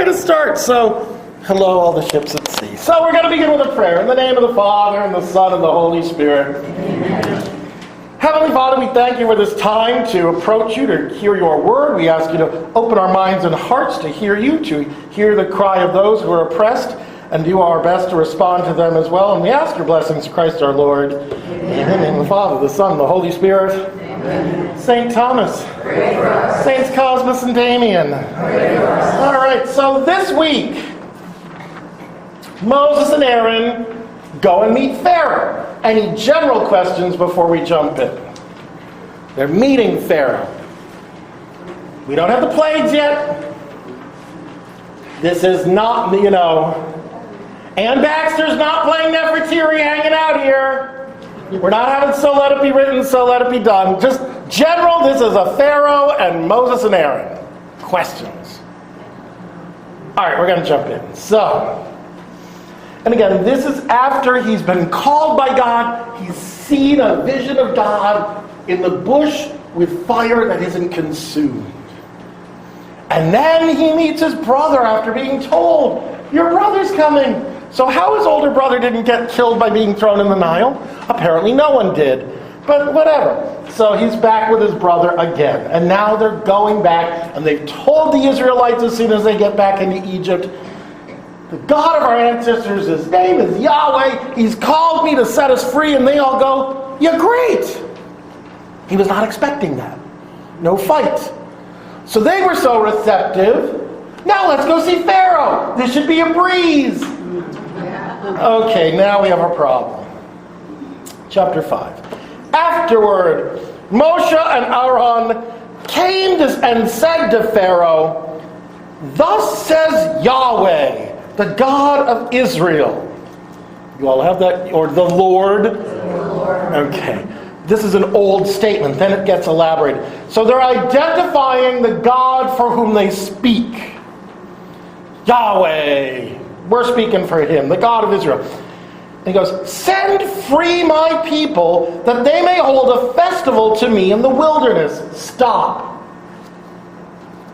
going to start. So, hello, all the ships at sea. So we're going to begin with a prayer in the name of the Father, and the Son, and the Holy Spirit. Amen. Heavenly Father, we thank you for this time to approach you, to hear your word. We ask you to open our minds and hearts to hear you, to hear the cry of those who are oppressed, and do our best to respond to them as well. And we ask your blessings, Christ our Lord. Amen. In the name of the Father, the Son, and the Holy Spirit. Amen. Saint Thomas. Pray for us. Saints Cosmas and Damien. Pray for us. All right, so this week, Moses and Aaron go and meet Pharaoh. Any general questions before we jump in? They're meeting Pharaoh. We don't have the plagues yet. This is not, Ann Baxter's not playing Nefertiti hanging out here. We're not having so let it be written, so let it be done. Just general, this is a Pharaoh and Moses and Aaron. Questions. All right, we're going to jump in. So, and again, this is after he's been called by God. He's seen a vision of God in the bush with fire that isn't consumed. And then he meets his brother after being told, your brother's coming. So how his older brother didn't get killed by being thrown in the Nile? Apparently no one did. But whatever. So he's back with his brother again. And now they're going back, and they've told the Israelites as soon as they get back into Egypt, the God of our ancestors, his name is Yahweh. He's called me to set us free. And they all go, yeah, great. He was not expecting that. No fight. So they were so receptive. Now let's go see Pharaoh. This should be a breeze. Okay, now we have a problem. Chapter 5. Afterward, Moshe and Aaron came and said to Pharaoh, thus says Yahweh, the God of Israel. You all have that? Or the Lord? Okay. This is an old statement. Then it gets elaborated. So they're identifying the God for whom they speak. Yahweh. We're speaking for him, the God of Israel. And he goes, send free my people that they may hold a festival to me in the wilderness. Stop.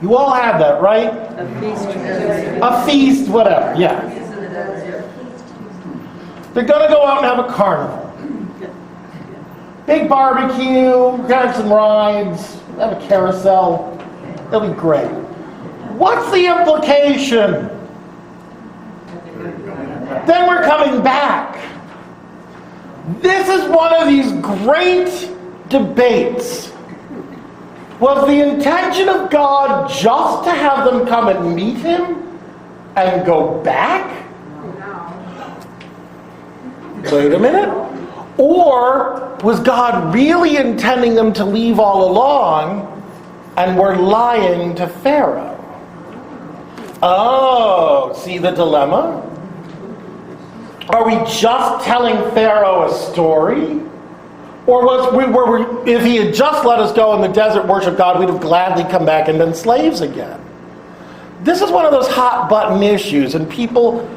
You all have that, right? A feast. A feast, whatever, yeah. They're going to go out and have a carnival. Big barbecue, grab some rides, have a carousel. It'll be great. What's the implication? Then we're coming back. This is one of these great debates. Was the intention of God just to have them come and meet him and go back? Wait a minute. Or was God really intending them to leave all along and were lying to Pharaoh? Oh, see the dilemma? Are we just telling Pharaoh a story? Or if he had just let us go in the desert worship God, we'd have gladly come back and been slaves again? This is one of those hot button issues, and people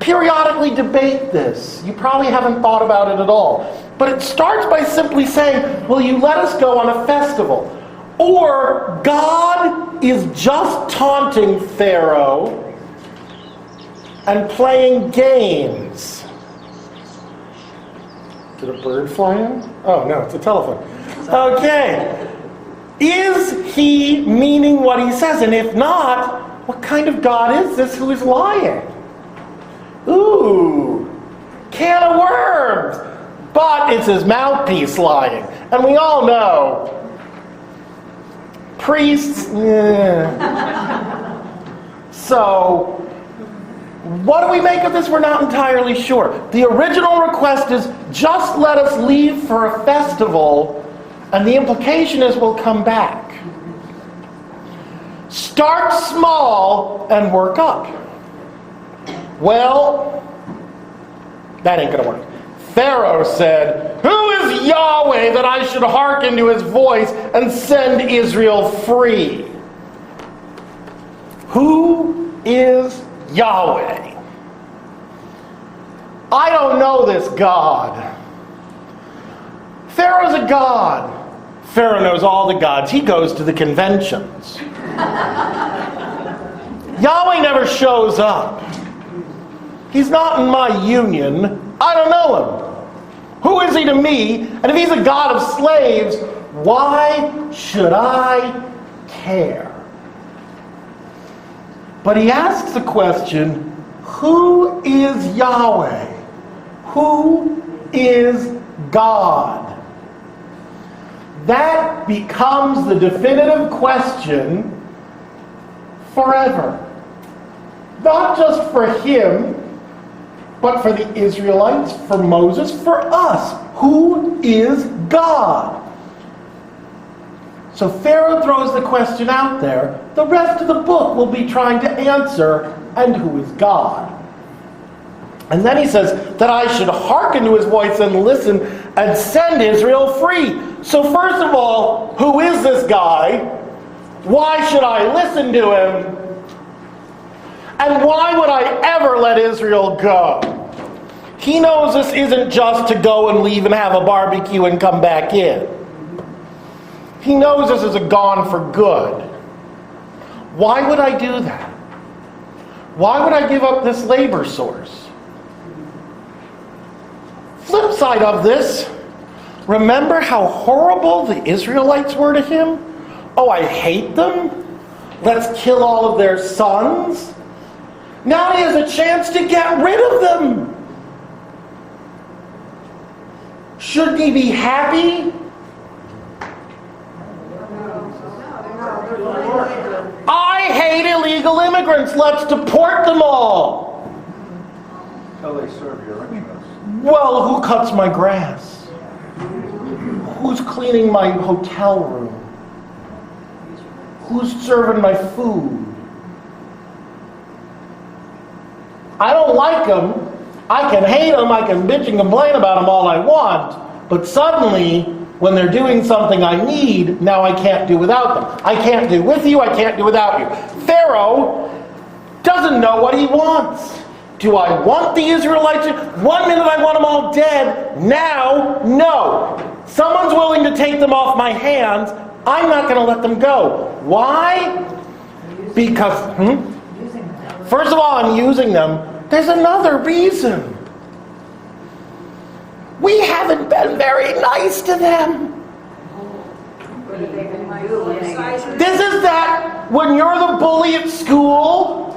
periodically debate this. You probably haven't thought about it at all. But it starts by simply saying, will you let us go on a festival? Or God is just taunting Pharaoh and playing games. Did a bird fly in? Oh, no, it's a telephone. Okay. Is he meaning what he says? And if not, what kind of God is this who is lying? Ooh, can of worms. But it's his mouthpiece lying. And we all know, priests, So, what do we make of this? We're not entirely sure. The original request is, just let us leave for a festival, and the implication is we'll come back. Start small and work up. Well, that ain't going to work. Pharaoh said, who is Yahweh that I should hearken to his voice and send Israel free? Who is Yahweh? I don't know this God. Pharaoh's a god. Pharaoh knows all the gods. He goes to the conventions. Yahweh never shows up. He's not in my union. I don't know him. Who is he to me? And if he's a God of slaves, why should I care? But he asks the question, who is Yahweh? Who is God? That becomes the definitive question forever. Not just for him, but for the Israelites, for Moses, for us. Who is God? So Pharaoh throws the question out there. The rest of the book will be trying to answer, and who is God? And then he says that I should hearken to his voice and listen and send Israel free. So first of all, who is this guy? Why should I listen to him? And why would I ever let Israel go? He knows this isn't just to go and leave and have a barbecue and come back in. He knows this is a gone for good. Why would I do that? Why would I give up this labor source? Flip side of this, remember how horrible the Israelites were to him? Oh, I hate them. Let's kill all of their sons. Now he has a chance to get rid of them. Should he be happy? I hate illegal immigrants. Let's deport them all. Until they serve your interests. Well, who cuts my grass? Who's cleaning my hotel room? Who's serving my food? I don't like them. I can hate them. I can bitch and complain about them all I want. But suddenly, when they're doing something I need, now I can't do without them. I can't do with you. I can't do without you. Pharaoh doesn't know what he wants. Do I want the Israelites? 1 minute I want them all dead. Now, no. Someone's willing to take them off my hands. I'm not going to let them go. Why? Because, first of all, I'm using them. There's another reason. We haven't been very nice to them. This is that when you're the bully at school,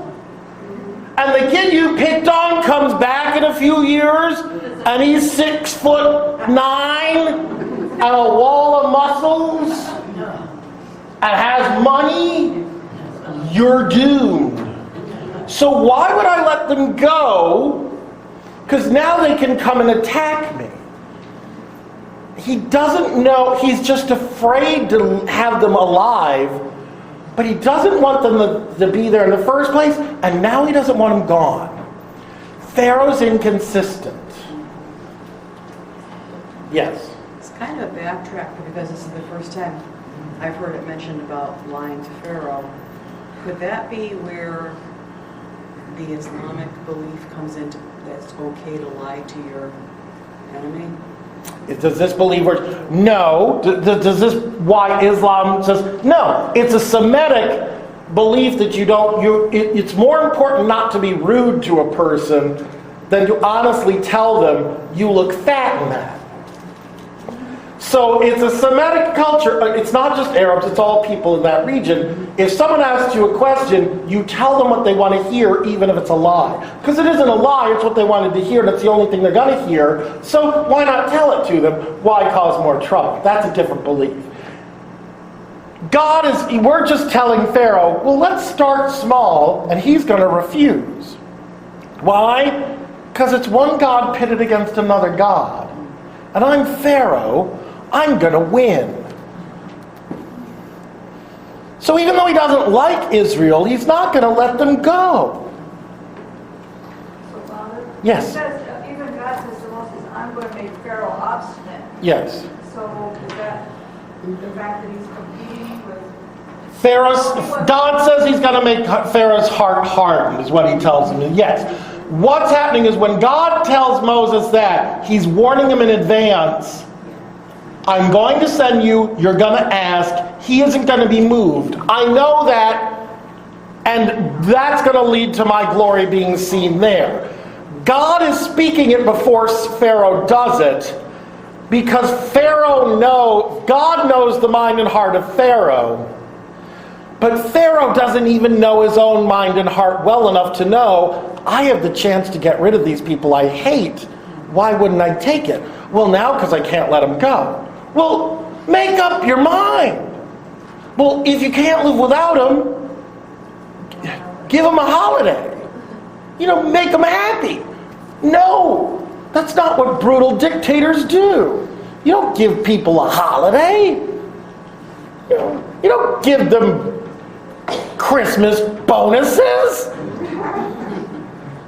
and the kid you picked on comes back in a few years, and he's 6'9", and a wall of muscles, and has money, you're doomed. So why would I let them go? Because now they can come and attack me. He doesn't know, he's just afraid to have them alive, but he doesn't want them to be there in the first place, and now he doesn't want them gone. Pharaoh's inconsistent. Yes? It's kind of a backtrack because this is the first time I've heard it mentioned about lying to Pharaoh. Could that be where the Islamic belief comes into that it's okay to lie to your enemy? Does this believe no? Does this why Islam says no? It's a Semitic belief that it's more important not to be rude to a person than to honestly tell them you look fat in that. So it's a Semitic culture. It's not just Arabs, it's all people in that region. If someone asks you a question, you tell them what they want to hear, even if it's a lie. Because it isn't a lie, it's what they wanted to hear, and it's the only thing they're going to hear. So why not tell it to them? Why cause more trouble? That's a different belief. We're just telling Pharaoh, well, let's start small, and he's going to refuse. Why? Because it's one God pitted against another God. And I'm Pharaoh, I'm going to win. So even though he doesn't like Israel, he's not going to let them go. So, Father, Yes. even God says to Moses, I'm going to make Pharaoh obstinate. Yes. So is that the fact that he's competing with... God says he's going to make Pharaoh's heart hardened, is what he tells him. Yes. What's happening is when God tells Moses that, he's warning him in advance, I'm going to send you, you're going to ask, he isn't going to be moved. I know that, And that's going to lead to my glory being seen there. God is speaking it before Pharaoh does it, because God knows the mind and heart of Pharaoh. But Pharaoh doesn't even know his own mind and heart well enough to know, I have the chance to get rid of these people I hate. Why wouldn't I take it? Well, now because I can't let them go. Well, make up your mind. Well, if you can't live without them, give them a holiday. Make them happy. No, that's not what brutal dictators do. You don't give people a holiday. You don't give them Christmas bonuses.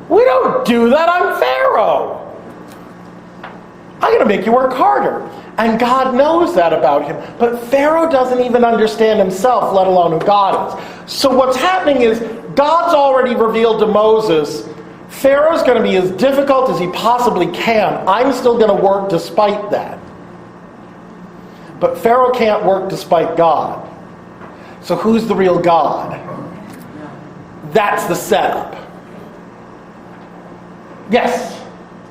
We don't do that. I'm Pharaoh. I'm going to make you work harder. And God knows that about him. But Pharaoh doesn't even understand himself, let alone who God is. So what's happening is God's already revealed to Moses, Pharaoh's going to be as difficult as he possibly can. I'm still going to work despite that. But Pharaoh can't work despite God. So who's the real God? That's the setup. Yes?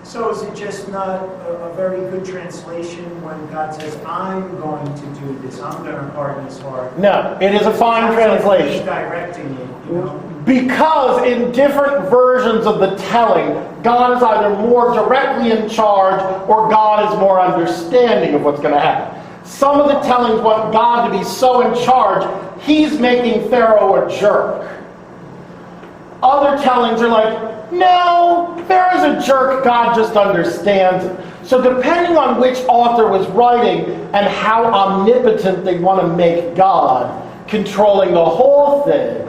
So is it just not a very good translation when God says, I'm going to do this, I'm going to harden his heart? No, it is a fine translation. He's directing it, Because in different versions of the telling, God is either more directly in charge or God is more understanding of what's going to happen. Some of the tellings want God to be so in charge, he's making Pharaoh a jerk. Other tellings are like, no, Pharaoh's a jerk, God just understands it. So depending on which author was writing and how omnipotent they want to make God, controlling the whole thing.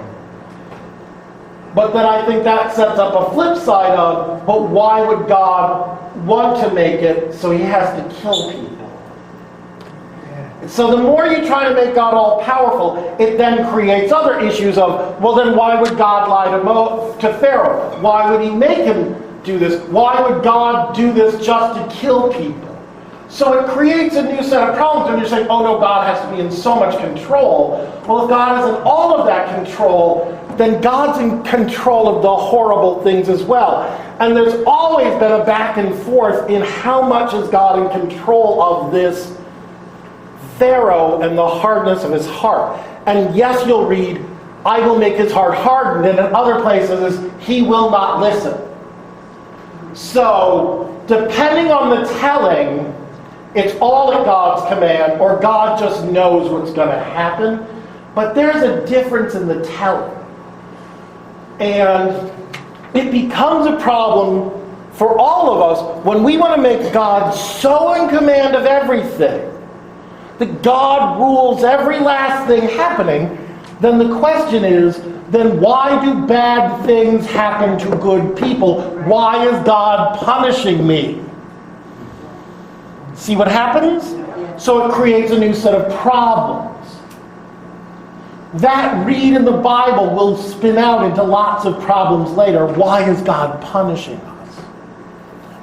But then I think that sets up a flip side of, but why would God want to make it so he has to kill people? So the more you try to make God all-powerful, it then creates other issues of, well then why would God lie to Pharaoh? Why would he make him do this? Why would God do this just to kill people? So it creates a new set of problems, and you're saying, oh no, God has to be in so much control. Well, if God is in all of that control, then God's in control of the horrible things as well. And there's always been a back and forth in how much is God in control of this Pharaoh and the hardness of his heart. And yes, you'll read, I will make his heart hardened, and in other places, he will not listen. So, depending on the telling, it's all at God's command, or God just knows what's going to happen. But there's a difference in the telling. And it becomes a problem for all of us when we want to make God so in command of everything that God rules every last thing happening. Then the question is, then why do bad things happen to good people? Why is God punishing me? See what happens? So it creates a new set of problems. That read in the Bible will spin out into lots of problems later. Why is God punishing us?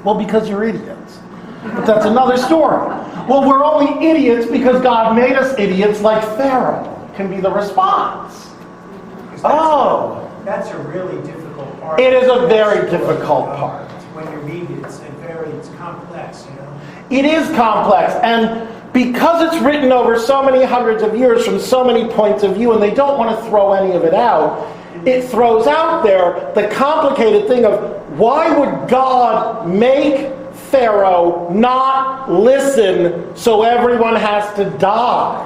Well, because you're idiots. But that's another story. Well, we're only idiots because God made us idiots like Pharaoh, can be the response. That's a really difficult part. It is a very difficult part. When you read it, it's complex, It is complex, and because it's written over so many hundreds of years from so many points of view, and they don't want to throw any of it out, it throws out there the complicated thing of why would God make Pharaoh not listen so everyone has to die?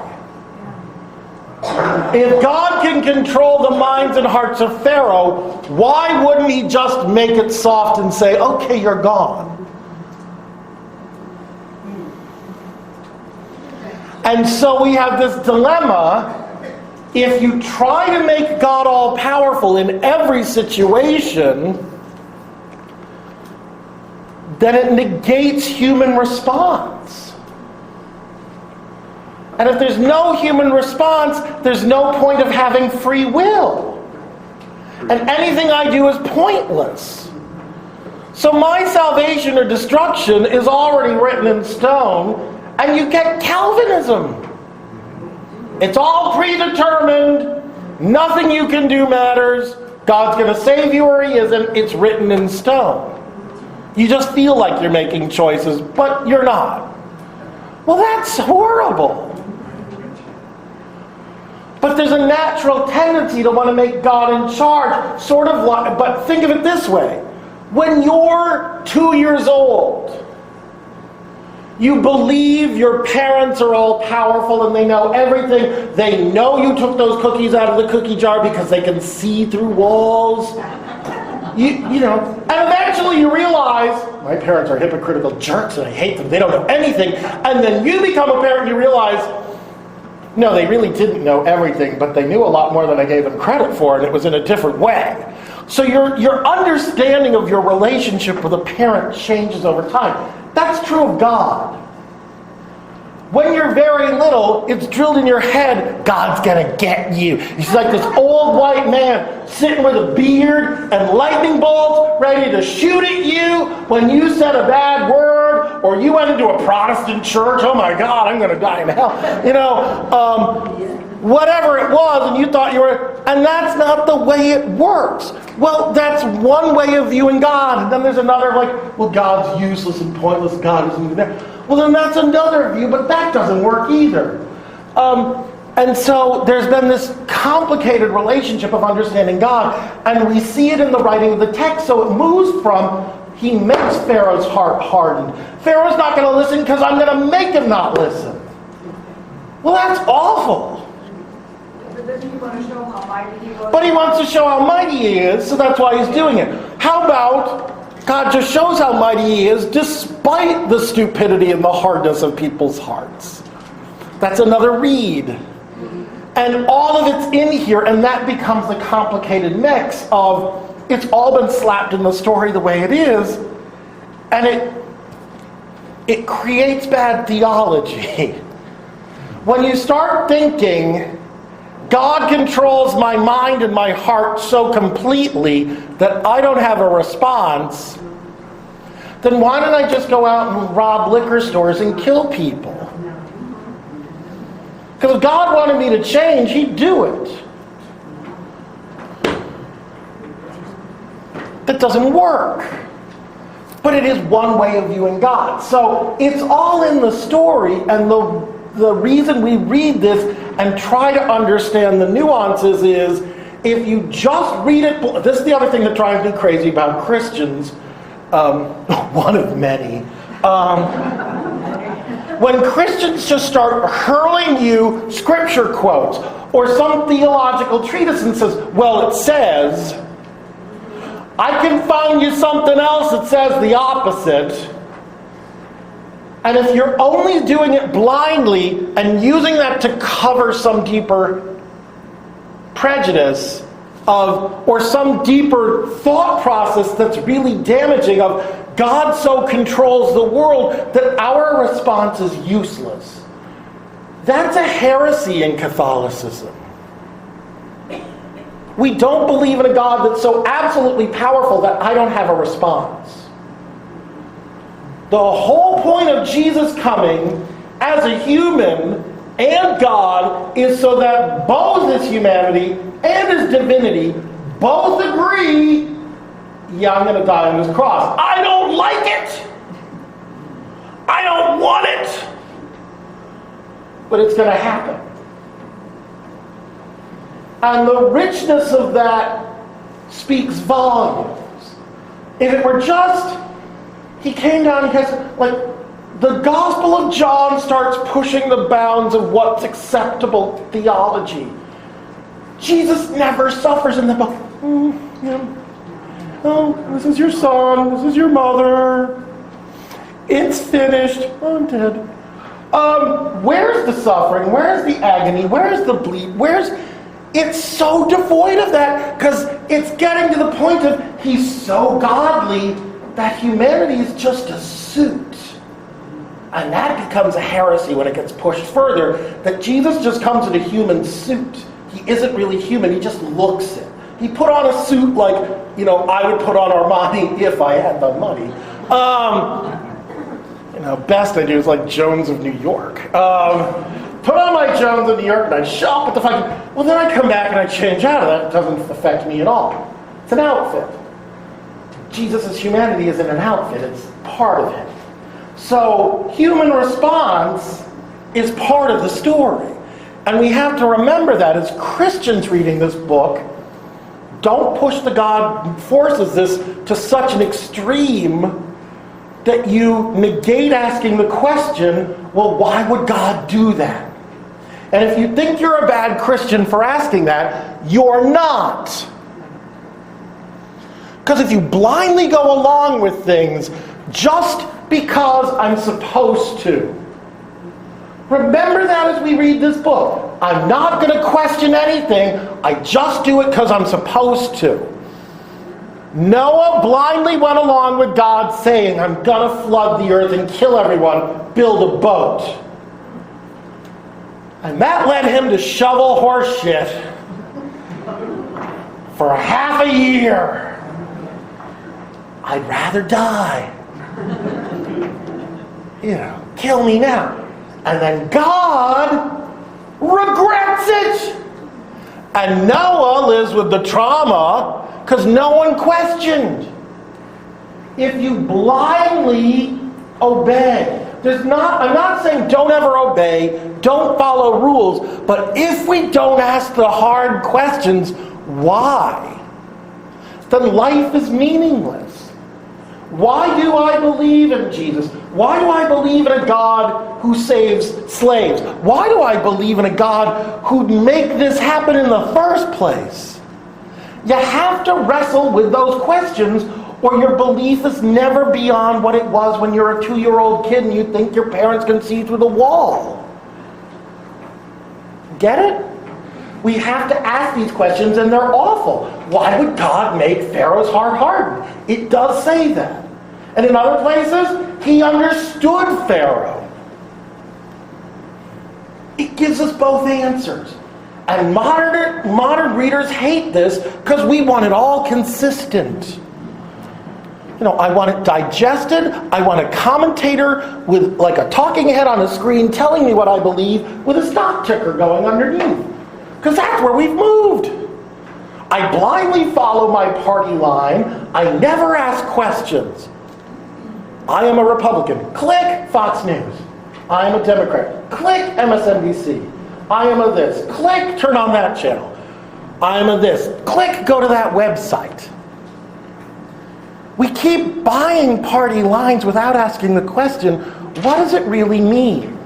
If God can control the minds and hearts of Pharaoh, why wouldn't he just make it soft and say, okay, you're gone? And so we have this dilemma. If you try to make God all-powerful in every situation, then it negates human response. And if there's no human response, there's no point of having free will. And anything I do is pointless. So my salvation or destruction is already written in stone, and you get Calvinism. It's all predetermined. Nothing you can do matters. God's going to save you or he isn't. It's written in stone. You just feel like you're making choices, but you're not. Well, that's horrible. But there's a natural tendency to want to make God in charge, sort of like, but think of it this way. When you're 2 years old, you believe your parents are all powerful and they know everything. They know you took those cookies out of the cookie jar because they can see through walls. You know, and eventually you realize, my parents are hypocritical jerks and I hate them. They don't know anything. And then you become a parent and you realize, no, they really didn't know everything, but they knew a lot more than I gave them credit for, and it was in a different way. So your understanding of your relationship with a parent changes over time. That's true of God. When you're very little, it's drilled in your head, God's gonna get you. He's like this old white man sitting with a beard and lightning bolts ready to shoot at you when you said a bad word or you went into a Protestant church. Oh my God, I'm gonna die in hell. You know, whatever it was, and you thought you were, and that's not the way it works. Well, that's one way of viewing God, and then there's another like, well, God's useless and pointless. God isn't there. Well, then that's another view, but that doesn't work either. And so there's been this complicated relationship of understanding God, and we see it in the writing of the text. So it moves from, he makes Pharaoh's heart hardened. Pharaoh's not going to listen because I'm going to make him not listen. Well, that's awful. But doesn't he want to show how mighty he was? But he wants to show how mighty he is, so that's why he's doing it. How about God just shows how mighty he is despite the stupidity and the hardness of people's hearts? That's another read. And all of it's in here, and that becomes the complicated mix of it's all been slapped in the story the way it is, and it creates bad theology. When you start thinking, God controls my mind and my heart so completely that I don't have a response, then why don't I just go out and rob liquor stores and kill people? Because if God wanted me to change, he'd do it. That doesn't work. But it is one way of viewing God. So it's all in the story, and the reason we read this and try to understand the nuances is, if you just read it, this is the other thing that drives me crazy about Christians, one of many. When Christians just start hurling you scripture quotes or some theological treatise and says, well, it says, I can find you something else that says the opposite. And if you're only doing it blindly and using that to cover some deeper prejudice or some deeper thought process that's really damaging of God so controls the world that our response is useless, that's a heresy in Catholicism. We don't believe in a God that's so absolutely powerful that I don't have a response. The whole point of Jesus coming as a human and God is so that both his humanity and his divinity both agree, yeah, I'm going to die on this cross. I don't like it. I don't want it. But it's going to happen. And the richness of that speaks volumes. If it were just, he came down, he has, like, the Gospel of John starts pushing the bounds of what's acceptable theology. Jesus never suffers in the book. Oh, this is your son, this is your mother. It's finished. Oh, I'm dead. Where's the suffering? Where's the agony? Where's the bleed? It's so devoid of that, because it's getting to the point of he's so godly that humanity is just a suit. And that becomes a heresy when it gets pushed further, that Jesus just comes in a human suit. He isn't really human, he just looks it. He put on a suit like, I would put on Armani if I had the money. Best I do is like Jones of New York. put on my Jones in New York and I show up at the fucking... Well, then I come back and I change out of that. It doesn't affect me at all. It's an outfit. Jesus' humanity isn't an outfit. It's part of him. So human response is part of the story. And we have to remember that as Christians reading this book. Don't push the God who forces this to such an extreme that you negate asking the question, well, why would God do that? And if you think you're a bad Christian for asking that, you're not. Because if you blindly go along with things just because I'm supposed to, remember that as we read this book. I'm not going to question anything. I just do it because I'm supposed to. Noah blindly went along with God saying, I'm going to flood the earth and kill everyone, build a boat. And that led him to shovel horse shit for half a year. I'd rather die. Kill me now. And then God regrets it. And Noah lives with the trauma because no one questioned. If you blindly obey, I'm not saying don't ever obey, don't follow rules, but if we don't ask the hard questions, why? Then life is meaningless. Why do I believe in Jesus? Why do I believe in a God who saves slaves? Why do I believe in a God who'd make this happen in the first place? You have to wrestle with those questions, or your belief is never beyond what it was when you're a 2-year-old kid and you think your parents can see through the wall. Get it? We have to ask these questions, and they're awful. Why would God make Pharaoh's heart hardened? It does say that. And in other places, he understood Pharaoh. It gives us both answers. And modern readers hate this because we want it all consistent. I want it digested. I want a commentator with like a talking head on a screen telling me what I believe with a stock ticker going underneath. Because that's where we've moved. I blindly follow my party line. I never ask questions. I am a Republican. Click Fox News. I am a Democrat. Click MSNBC. I am a this. Click turn on that channel. I am a this. Click go to that website. We keep buying party lines without asking the question, what does it really mean?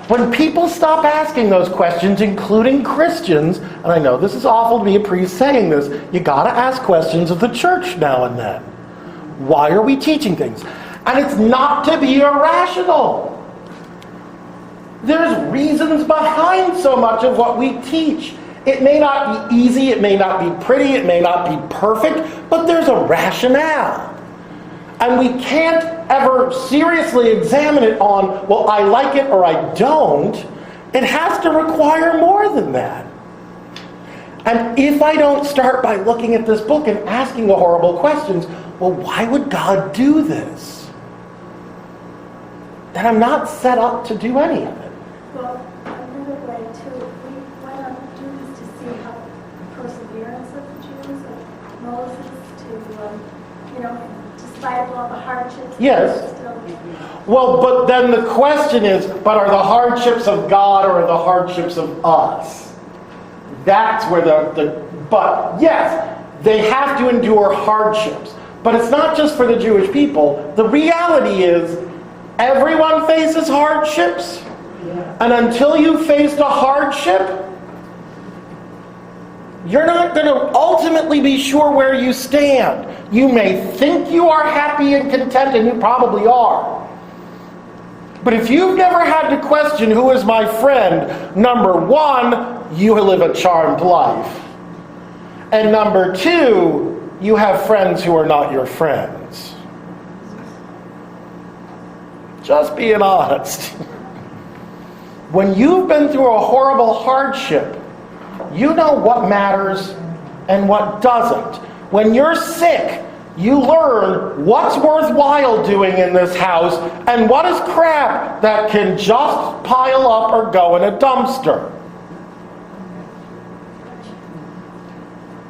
When people stop asking those questions, including Christians, and I know this is awful to be a priest saying this, you gotta ask questions of the church now and then. Why are we teaching things? And it's not to be irrational. There's reasons behind so much of what we teach. It may not be easy, it may not be pretty, it may not be perfect, but there's a rationale. And we can't ever seriously examine it on, well, I like it or I don't. It has to require more than that. And if I don't start by looking at this book and asking the horrible questions, well, why would God do this? Then I'm not set up to do any of it. Well, another way too, why not do this to see how perseverance of the Jews, of Moses, despite all the hardships. Yes. Well, but then the question is, but are the hardships of God or are the hardships of us? That's where but yes, they have to endure hardships. But it's not just for the Jewish people. The reality is, everyone faces hardships. And until you faced a hardship, you're not going to ultimately be sure where you stand. You may think you are happy and content, and you probably are. But if you've never had to question who is my friend, number one, you live a charmed life. And number two, you have friends who are not your friends. Just being honest. When you've been through a horrible hardship, you know what matters and what doesn't. When you're sick, you learn what's worthwhile doing in this house and what is crap that can just pile up or go in a dumpster.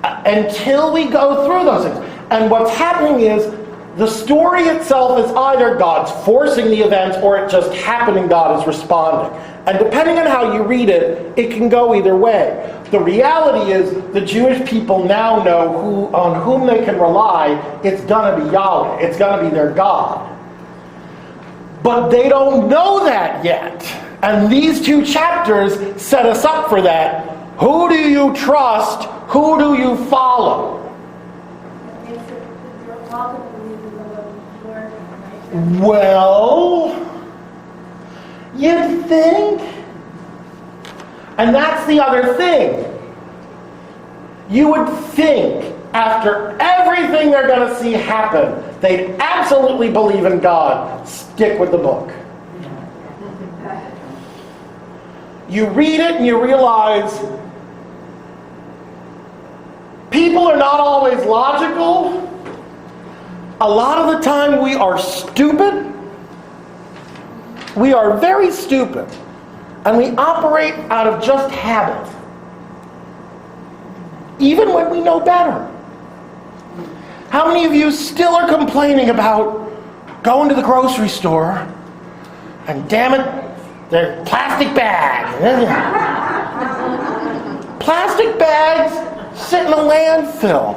Until we go through those things. And what's happening is the story itself is either God's forcing the events or it just happening, God is responding. And depending on how you read it, it can go either way. The reality is the Jewish people now know on whom they can rely. It's going to be Yahweh. It's going to be their God. But they don't know that yet. And these 2 chapters set us up for that. Who do you trust? Who do you follow? It makes it, you're all going to believe in the Lord, right? Well, you'd think. And that's the other thing. You would think after everything they're going to see happen, they'd absolutely believe in God. Stick with the book. You read it and you realize people are not always logical. A lot of the time we are stupid. We are very stupid. And we operate out of just habit. Even when we know better. How many of you still are complaining about going to the grocery store and damn it, they're plastic bags. Plastic bags sit in a landfill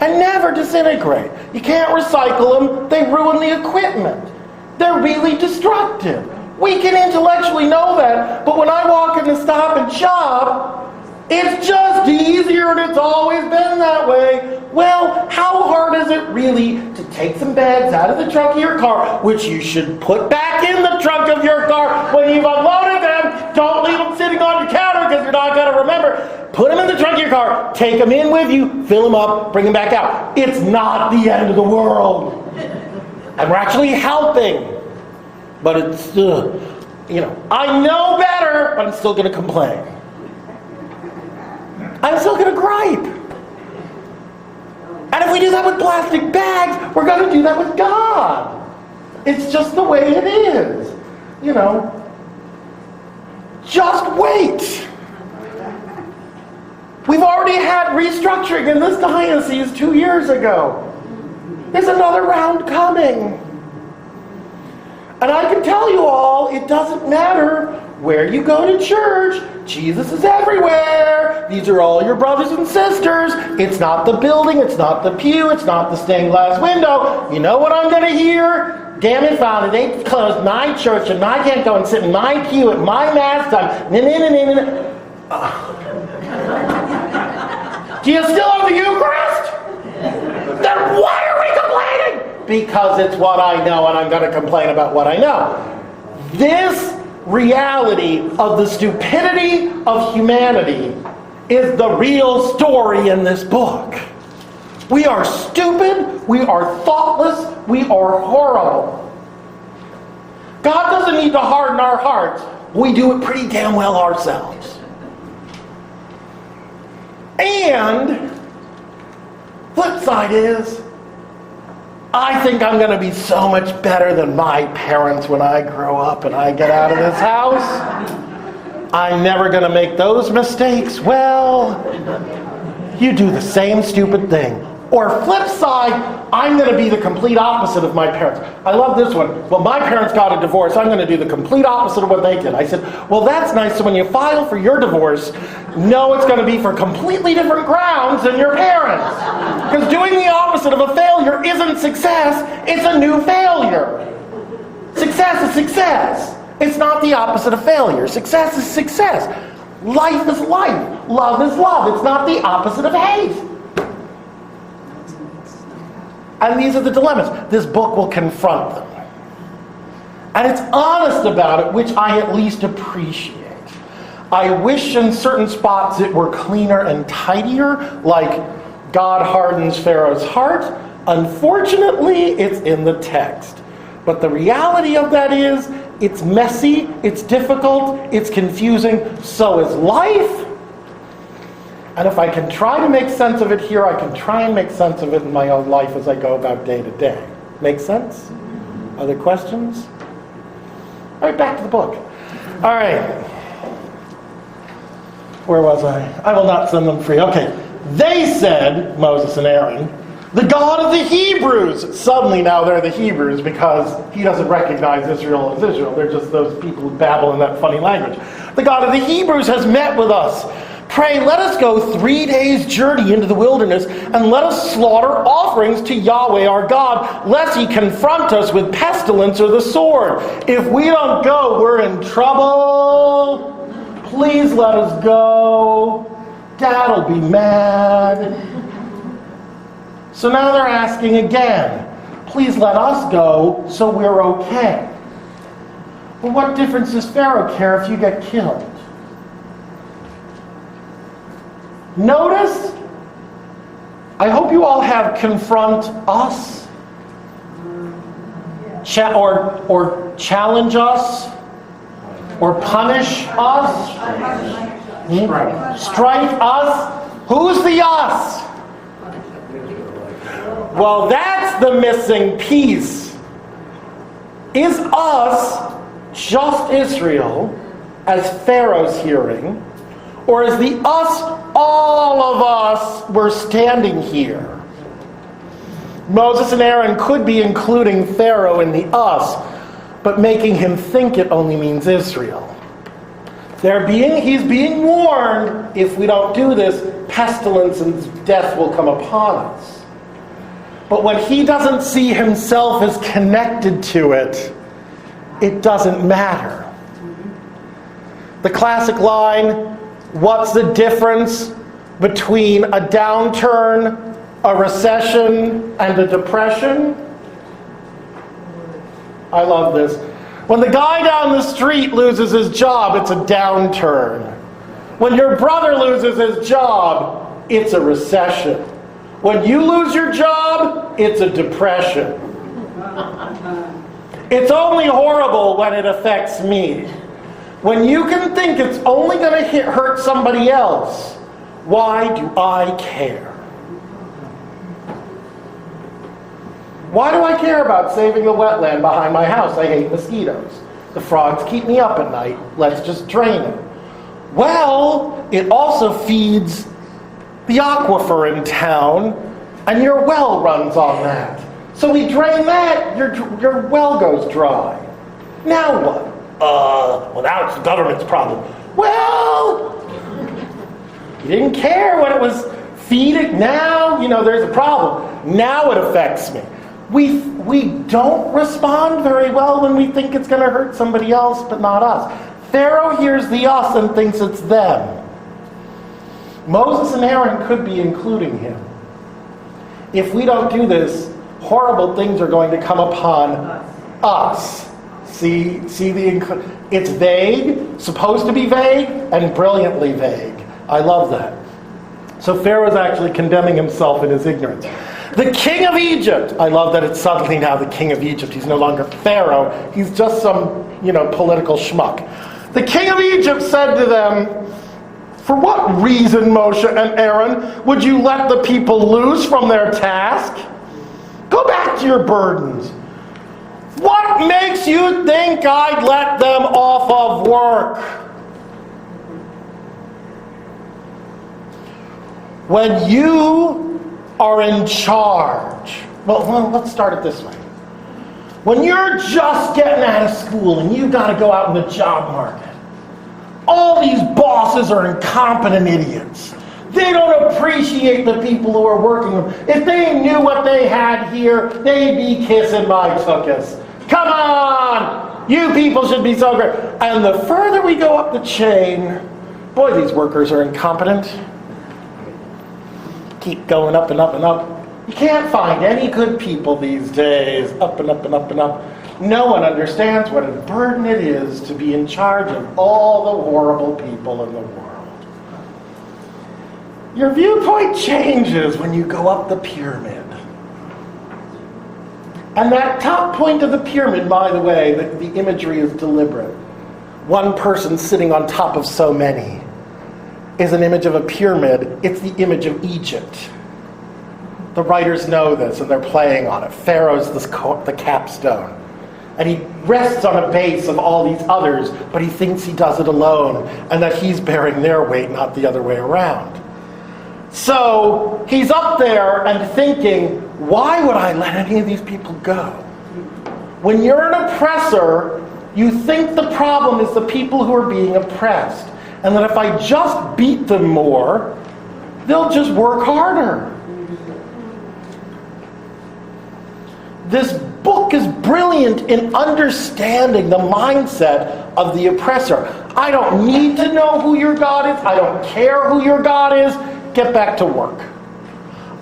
and never disintegrate. You can't recycle them. They ruin the equipment. They're really destructive. We can intellectually know that, but when I walk in the Stop and Shop, it's just easier and it's always been that way. Well, how hard is it really to take some bags out of the trunk of your car, which you should put back in the trunk of your car when you've unloaded them? Don't leave them sitting on your counter because you're not going to remember. Put them in the trunk of your car, take them in with you, fill them up, bring them back out. It's not the end of the world. And we're actually helping. But it's, I know better, but I'm still going to complain. I'm still going to gripe. And if we do that with plastic bags, we're going to do that with God. It's just the way it is. Just wait. We've already had restructuring in this diocese 2 years ago. There's another round coming. And I can tell you all, it doesn't matter where you go to church. Jesus is everywhere. These are all your brothers and sisters. It's not the building, it's not the pew, it's not the stained glass window. You know what I'm going to hear? Damn it, Father, they closed my church and I can't go and sit in my pew at my mass time. Do you still have the Eucharist? Then why are we complaining? Because it's what I know and I'm going to complain about what I know. This reality of the stupidity of humanity is the real story in this book. We are stupid, we are thoughtless, we are horrible. God doesn't need to harden our hearts. We do it pretty damn well ourselves. And flip side is, I think I'm going to be so much better than my parents when I grow up and I get out of this house. I'm never going to make those mistakes. Well, you do the same stupid thing. Or flip side, I'm going to be the complete opposite of my parents. I love this one. Well, my parents got a divorce. I'm going to do the complete opposite of what they did. I said, well, that's nice. So when you file for your divorce, know it's going to be for completely different grounds than your parents. Because doing the opposite of a failure isn't success. It's a new failure. Success is success. It's not the opposite of failure. Success is success. Life is life. Love is love. It's not the opposite of hate. And these are the dilemmas. This book will confront them. And it's honest about it, which I at least appreciate. I wish in certain spots it were cleaner and tidier, like God hardens Pharaoh's heart. Unfortunately, it's in the text. But the reality of that is, it's messy, it's difficult, it's confusing, so is life. And if I can try to make sense of it here, I can try and make sense of it in my own life as I go about day to day. Make sense? Other questions? All right, back to the book. All right. Where was I? I will not send them free. Okay. They said, Moses and Aaron, the God of the Hebrews. Suddenly now they're the Hebrews because he doesn't recognize Israel as Israel. They're just those people who babble in that funny language. The God of the Hebrews has met with us. Pray, let us go 3 days' journey into the wilderness, and let us slaughter offerings to Yahweh our God, lest he confront us with pestilence or the sword. If we don't go, we're in trouble. Please let us go. Dad'll be mad. So now they're asking again, please let us go so we're okay. Well, what difference does Pharaoh care if you get killed? Notice, I hope you all have confront us, or challenge us, or punish us, strike us. Who's the us? Well, that's the missing piece. Is us just Israel, as Pharaoh's hearing, or is the us all of us were standing here? Moses and Aaron could be including Pharaoh in the us, but making him think it only means Israel. He's being warned, if we don't do this, pestilence and death will come upon us. But when he doesn't see himself as connected to it, it doesn't matter. The classic line, what's the difference between a downturn, a recession, and a depression? I love this. When the guy down the street loses his job, it's a downturn. When your brother loses his job, it's a recession. When you lose your job, it's a depression. It's only horrible when it affects me. When you can think it's only going to hurt somebody else, why do I care? Why do I care about saving the wetland behind my house? I hate mosquitoes. The frogs keep me up at night. Let's just drain it. Well, it also feeds the aquifer in town, and your well runs on that. So we drain that, your well goes dry. Now what? Well, now it's the government's problem. Well, you didn't care when it was feeding. Now, there's a problem. Now it affects me. We don't respond very well when we think it's going to hurt somebody else, but not us. Pharaoh hears the us and thinks it's them. Moses and Aaron could be including him. If we don't do this, horrible things are going to come upon us. See it's vague, supposed to be vague, and brilliantly vague. I love that. So Pharaoh's actually condemning himself in his ignorance. The king of Egypt. I love that it's suddenly now the king of Egypt. He's no longer Pharaoh. He's just some, political schmuck. The king of Egypt said to them, for what reason, Moshe and Aaron, would you let the people loose from their task? Go back to your burdens. What makes you think I'd let them off of work? When you are in charge, well, let's start it this way. When you're just getting out of school and you've got to go out in the job market, all these bosses are incompetent idiots. They don't appreciate the people who are working with them. If they knew what they had here, they'd be kissing my tuchus. Come on! You people should be so great. And the further we go up the chain, boy, these workers are incompetent. Keep going up and up and up. You can't find any good people these days. Up and up and up and up. No one understands what a burden it is to be in charge of all the horrible people in the world. Your viewpoint changes when you go up the pyramid. And that top point of the pyramid, by the way, the imagery is deliberate. One person sitting on top of so many. is an image of a pyramid. It's the image of Egypt. The writers know this, and they're playing on it. Pharaoh's the capstone. And he rests on a base of all these others, but he thinks he does it alone, and that he's bearing their weight, not the other way around. So he's up there and thinking, why would I let any of these people go? When you're an oppressor, you think the problem is the people who are being oppressed, and that if I just beat them more, they'll just work harder. This book is brilliant in understanding the mindset of the oppressor. I don't need to know who your God is. I don't care who your God is. Get back to work.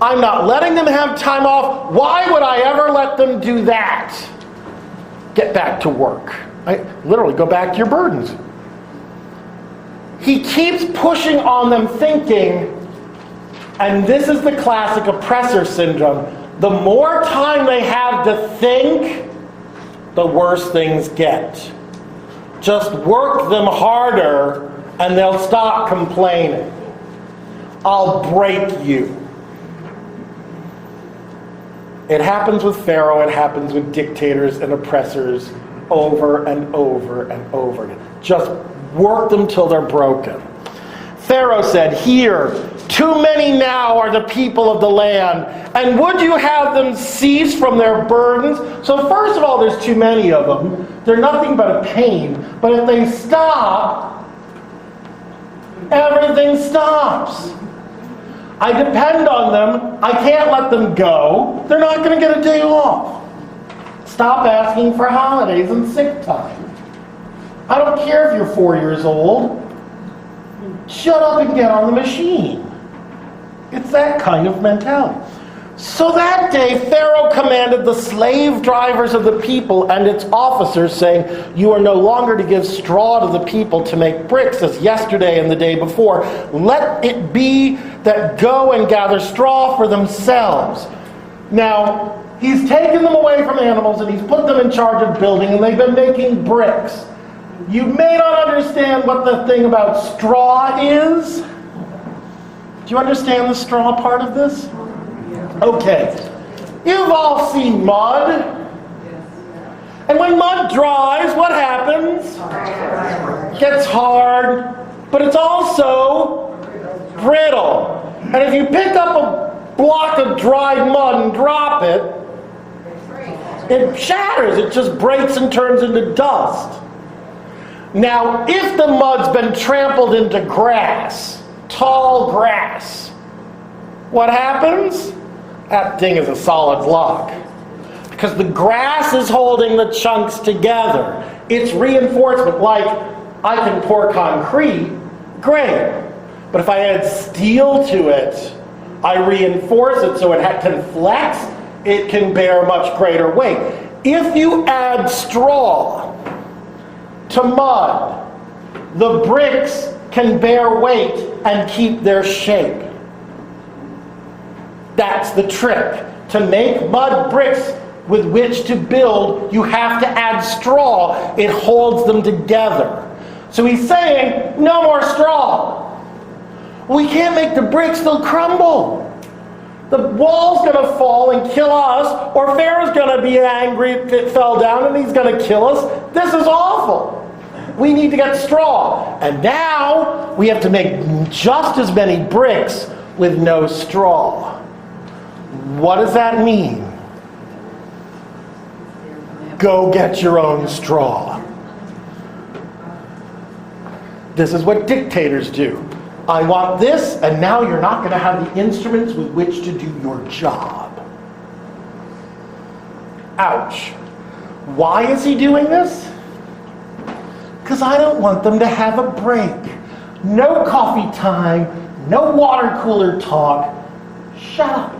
I'm not letting them have time off. Why would I ever let them do that? Get back to work. Literally, go back to your burdens. He keeps pushing on them thinking, and this is the classic oppressor syndrome, the more time they have to think, the worse things get. Just work them harder and they'll stop complaining. I'll break you. It happens with Pharaoh, it happens with dictators and oppressors over and over and over again. Just work them till they're broken. Pharaoh said, "Here, too many now are the people of the land, and would you have them cease from their burdens?" So first of all, there's too many of them. They're nothing but a pain. But if they stop, everything stops. I depend on them. I can't let them go. They're not going to get a day off. Stop asking for holidays and sick time. I don't care if you're 4 years old. Shut up and get on the machine. It's that kind of mentality. So that day, Pharaoh commanded the slave drivers of the people and its officers, saying, "You are no longer to give straw to the people to make bricks, as yesterday and the day before. Let it be that go and gather straw for themselves." Now, he's taken them away from animals and he's put them in charge of building, and they've been making bricks. You may not understand what the thing about straw is. Do you understand the straw part of this? Okay. You've all seen mud. And when mud dries, what happens? It gets hard, but it's also brittle. And if you pick up a block of dried mud and drop it, it shatters. It just breaks and turns into dust. Now, if the mud's been trampled into grass, tall grass, what happens? That thing is a solid block. Because the grass is holding the chunks together. It's reinforcement. Like, I can pour concrete, great. But if I add steel to it, I reinforce it so it can flex, it can bear much greater weight. If you add straw to mud, the bricks can bear weight and keep their shape. That's the trick. To make mud bricks with which to build, you have to add straw. It holds them together. So he's saying, no more straw. We can't make the bricks, they'll crumble. The wall's going to fall and kill us, or Pharaoh's going to be angry if it fell down and he's going to kill us. This is awful. We need to get straw. And now we have to make just as many bricks with no straw. What does that mean? Go get your own straw. This is what dictators do. I want this, and now you're not going to have the instruments with which to do your job. Ouch. Why is he doing this? Because I don't want them to have a break. No coffee time, no water cooler talk. Shut up.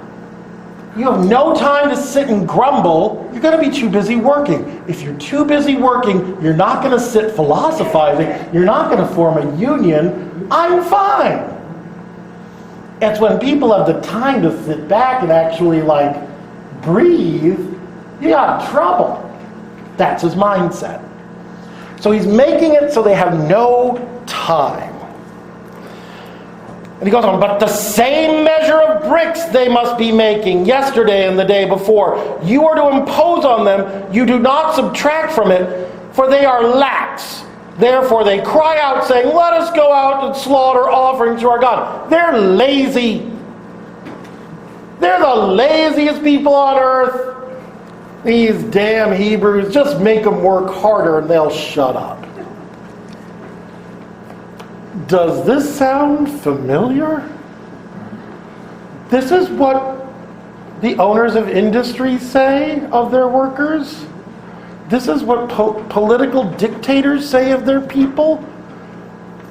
You have no time to sit and grumble. You're going to be too busy working. If you're too busy working, you're not going to sit philosophizing. You're not going to form a union. I'm fine. It's when people have the time to sit back and actually, breathe, you got trouble. That's his mindset. So he's making it so they have no time. And he goes on, but the same measure of bricks they must be making yesterday and the day before. You are to impose on them. You do not subtract from it, for they are lax. Therefore they cry out, saying, let us go out and slaughter offerings to our God. They're lazy. They're the laziest people on earth. These damn Hebrews, just make them work harder and they'll shut up. Does this sound familiar? This is what the owners of industry say of their workers. This is what political dictators say of their people.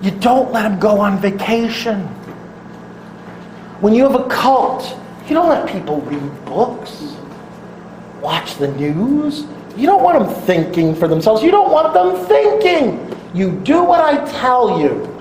You don't let them go on vacation. When you have a cult, you don't let people read books, watch the news. You don't want them thinking for themselves. You don't want them thinking. You do what I tell you.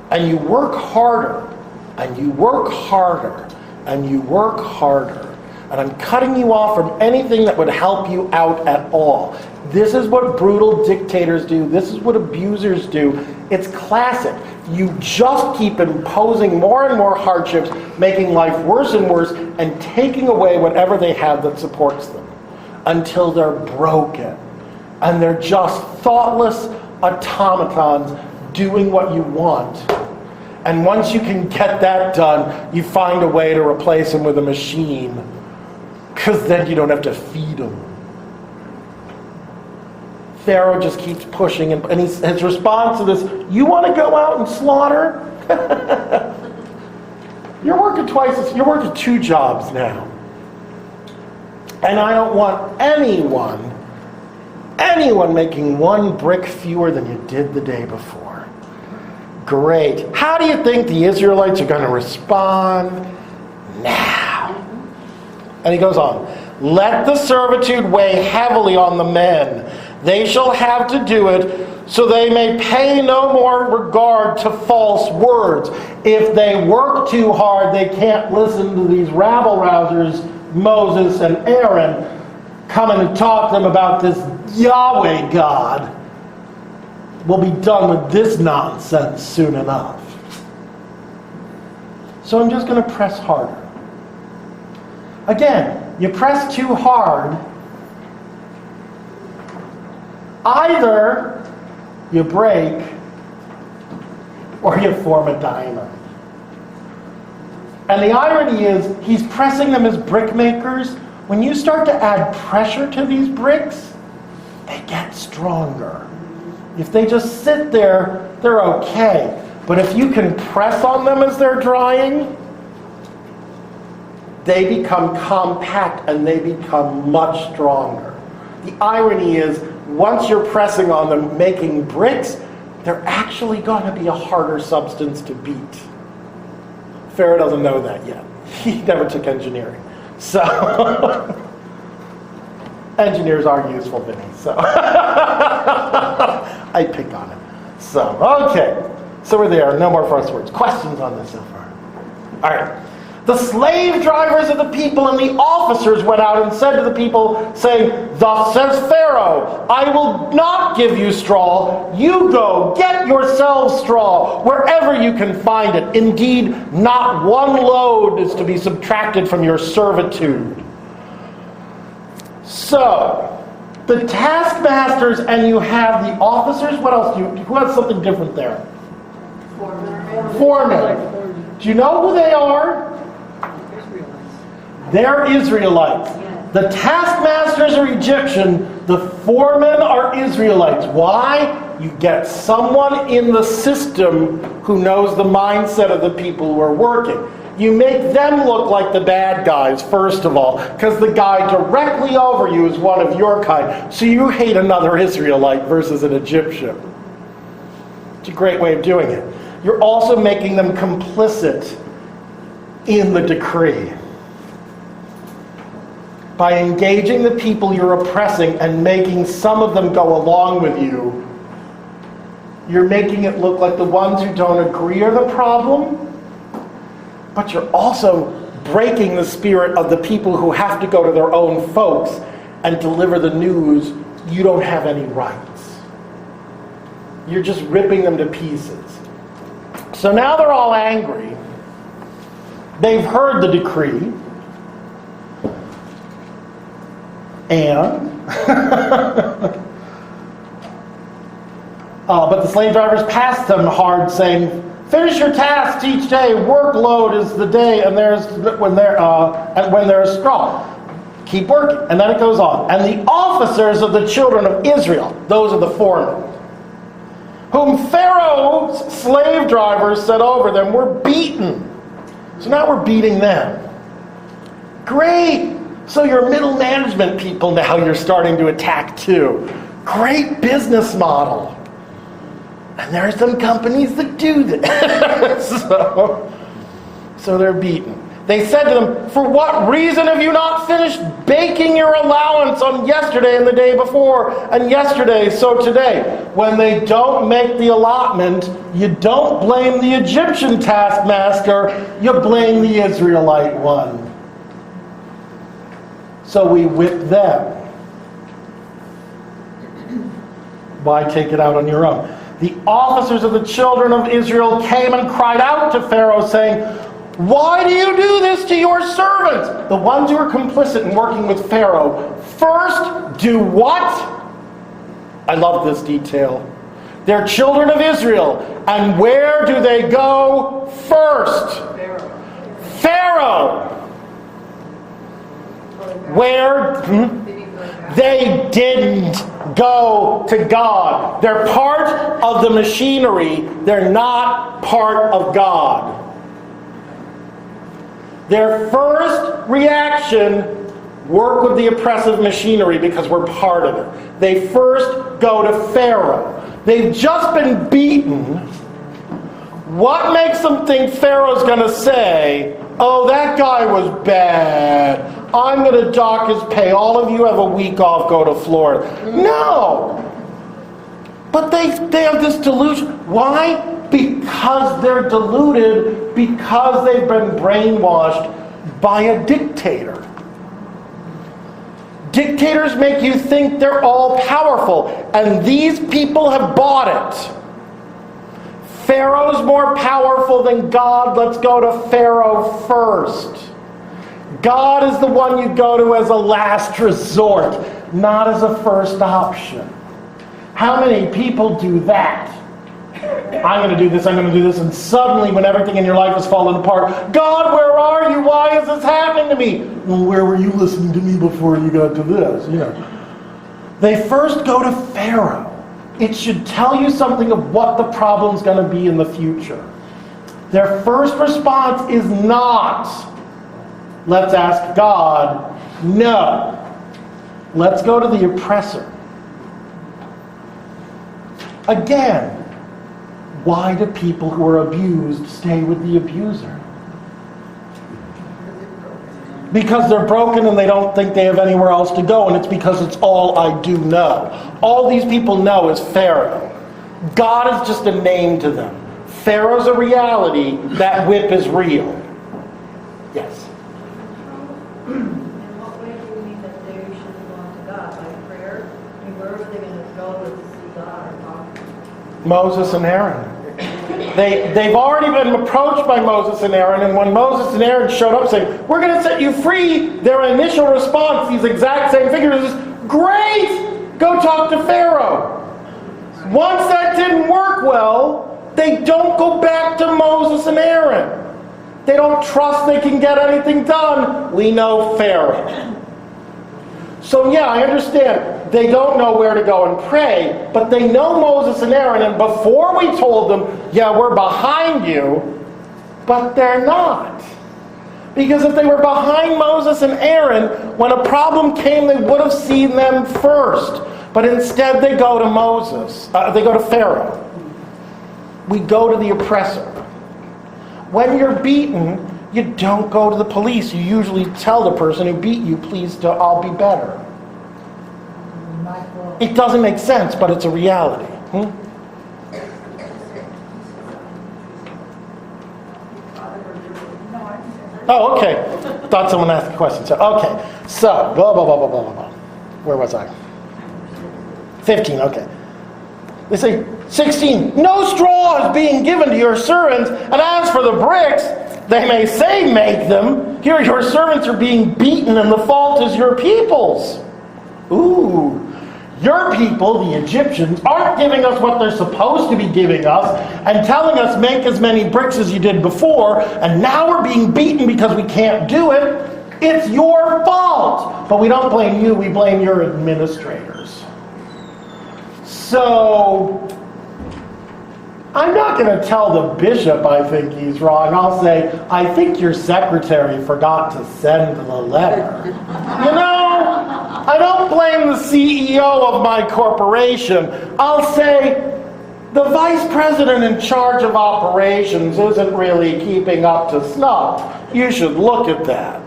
And you work harder, and you work harder, and you work harder. And I'm cutting you off from anything that would help you out at all. This is what brutal dictators do. This is what abusers do. It's classic. You just keep imposing more and more hardships, making life worse and worse, and taking away whatever they have that supports them until they're broken. And they're just thoughtless automatons doing what you want. And once you can get that done, you find a way to replace them with a machine, because then you don't have to feed them. Pharaoh just keeps pushing, and his response to this, you want to go out and slaughter? You're working 2 jobs now. And I don't want anyone making 1 brick fewer than you did the day before. Great. How do you think the Israelites are going to respond now? And he goes on, let the servitude weigh heavily on the men. They shall have to do it, so they may pay no more regard to false words. If they work too hard, they can't listen to these rabble-rousers, Moses and Aaron, coming and talk to them about this Yahweh God. We'll be done with this nonsense soon enough. So I'm just going to press harder. Again, you press too hard, either you break or you form a diamond. And the irony is, he's pressing them as brick makers. When you start to add pressure to these bricks, they get stronger. If they just sit there, they're okay. But if you can press on them as they're drying, they become compact and they become much stronger. The irony is, once you're pressing on them, making bricks, they're actually going to be a harder substance to beat. Pharaoh doesn't know that yet. He never took engineering. So, engineers are useful, Vinny, so. I pick on it. So, okay. So we're there. No more first words. Questions on this so far? All right. The slave drivers of the people and the officers went out and said to the people, saying, thus says Pharaoh, I will not give you straw. You go, get yourselves straw, wherever you can find it. Indeed, not 1 load is to be subtracted from your servitude. So, the taskmasters and you have the officers. What else? Who has something different there? Foremen. Do you know who they are? They're Israelites. The taskmasters are Egyptian. The foremen are Israelites. Why? You get someone in the system who knows the mindset of the people who are working. You make them look like the bad guys, first of all, because the guy directly over you is one of your kind. So you hate another Israelite versus an Egyptian. It's a great way of doing it. You're also making them complicit in the decree. By engaging the people you're oppressing and making some of them go along with you, you're making it look like the ones who don't agree are the problem, but you're also breaking the spirit of the people who have to go to their own folks and deliver the news, you don't have any rights. You're just ripping them to pieces. So now they're all angry. They've heard the decree. And but the slave drivers passed them hard, saying, "Finish your tasks each day. Workload is the day, and when there is straw. Keep working." And then it goes on. And the officers of the children of Israel, those are the foremen, whom Pharaoh's slave drivers set over them, were beaten. So now we're beating them. Great. So your middle management people now you're starting to attack too. Great business model. And there are some companies that do this. So they're beaten. They said to them, "For what reason have you not finished baking your allowance on yesterday and the day before, and yesterday, so today?" When they don't make the allotment, you don't blame the Egyptian taskmaster, you blame the Israelite one. So we whip them. Why take it out on your own? The officers of the children of Israel came and cried out to Pharaoh, saying, "Why do you do this to your servants?" The ones who are complicit in working with Pharaoh. First, do what? I love this detail. They're children of Israel. And where do they go first? Pharaoh. Where? They didn't go to God. They're part of the machinery. They're not part of God. Their first reaction, work with the oppressive machinery because we're part of it. They first go to Pharaoh. They've just been beaten. What makes them think Pharaoh's going to say, "Oh, that guy was bad. I'm going to dock his pay. All of you have a week off, go to Florida." No. But they have this delusion. Why? Because they're deluded, because they've been brainwashed by a dictator. Dictators make you think they're all powerful, and these people have bought it. Pharaoh's more powerful than God. Let's go to Pharaoh first. God is the one you go to as a last resort, not as a first option. How many people do that? I'm going to do this, I'm going to do this, and suddenly when everything in your life is falling apart, "God, where are you? Why is this happening to me?" "Well, where were you listening to me before you got to this?" They first go to Pharaoh. It should tell you something of what the problem's going to be in the future. Their first response is not, "Let's ask God." No. Let's go to the oppressor. Again, why do people who are abused stay with the abuser? Because they're broken and they don't think they have anywhere else to go, and it's because it's all I do know. All these people know is Pharaoh. God is just a name to them. Pharaoh's a reality. That whip is real. Yes? In what way do you mean that they should belong to God? By prayer? I mean, where are they going to go to see God or talk to him? Moses and Aaron. They've already been approached by Moses and Aaron, and when Moses and Aaron showed up saying, "We're going to set you free," their initial response, these exact same figures, is, "Great! Go talk to Pharaoh." Once that didn't work well, they don't go back to Moses and Aaron. They don't trust they can get anything done. We know Pharaoh. So yeah, I understand. They don't know where to go and pray, but they know Moses and Aaron, and before we told them, "Yeah, we're behind you," but they're not. Because if they were behind Moses and Aaron, when a problem came, they would have seen them first. But instead they go to they go to Pharaoh. We go to the oppressor. When you're beaten, you don't go to the police. You usually tell the person who beat you, "Please, I'll be better." It doesn't make sense, but it's a reality. Oh, okay. Thought someone asked a question. So, okay. So, blah, blah, blah, blah, blah, blah, blah. Where was I? 15, okay. They say, 16, no straw is being given to your servants, and as for the bricks, they may say make them. Here your servants are being beaten, and the fault is your people's. Ooh. Your people, the Egyptians, aren't giving us what they're supposed to be giving us and telling us make as many bricks as you did before, and now we're being beaten because we can't do it. It's your fault. But we don't blame you, we blame your administrators. So, I'm not going to tell the bishop I think he's wrong. I'll say, I think your secretary forgot to send the letter. You know, I don't blame the CEO of my corporation. I'll say, the vice president in charge of operations isn't really keeping up to snuff. You should look at that.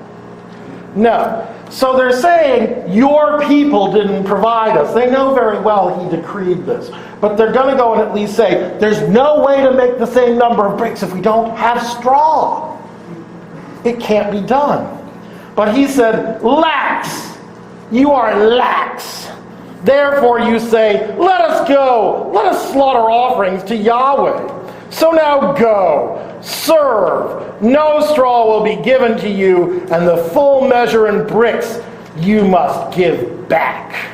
No. So they're saying, your people didn't provide us. They know very well he decreed this. But they're going to go and at least say, there's no way to make the same number of bricks if we don't have straw. It can't be done. But he said, lax. You are lax. Therefore you say, let us go. Let us slaughter offerings to Yahweh. So now go, serve. No straw will be given to you, and the full measure in bricks you must give back.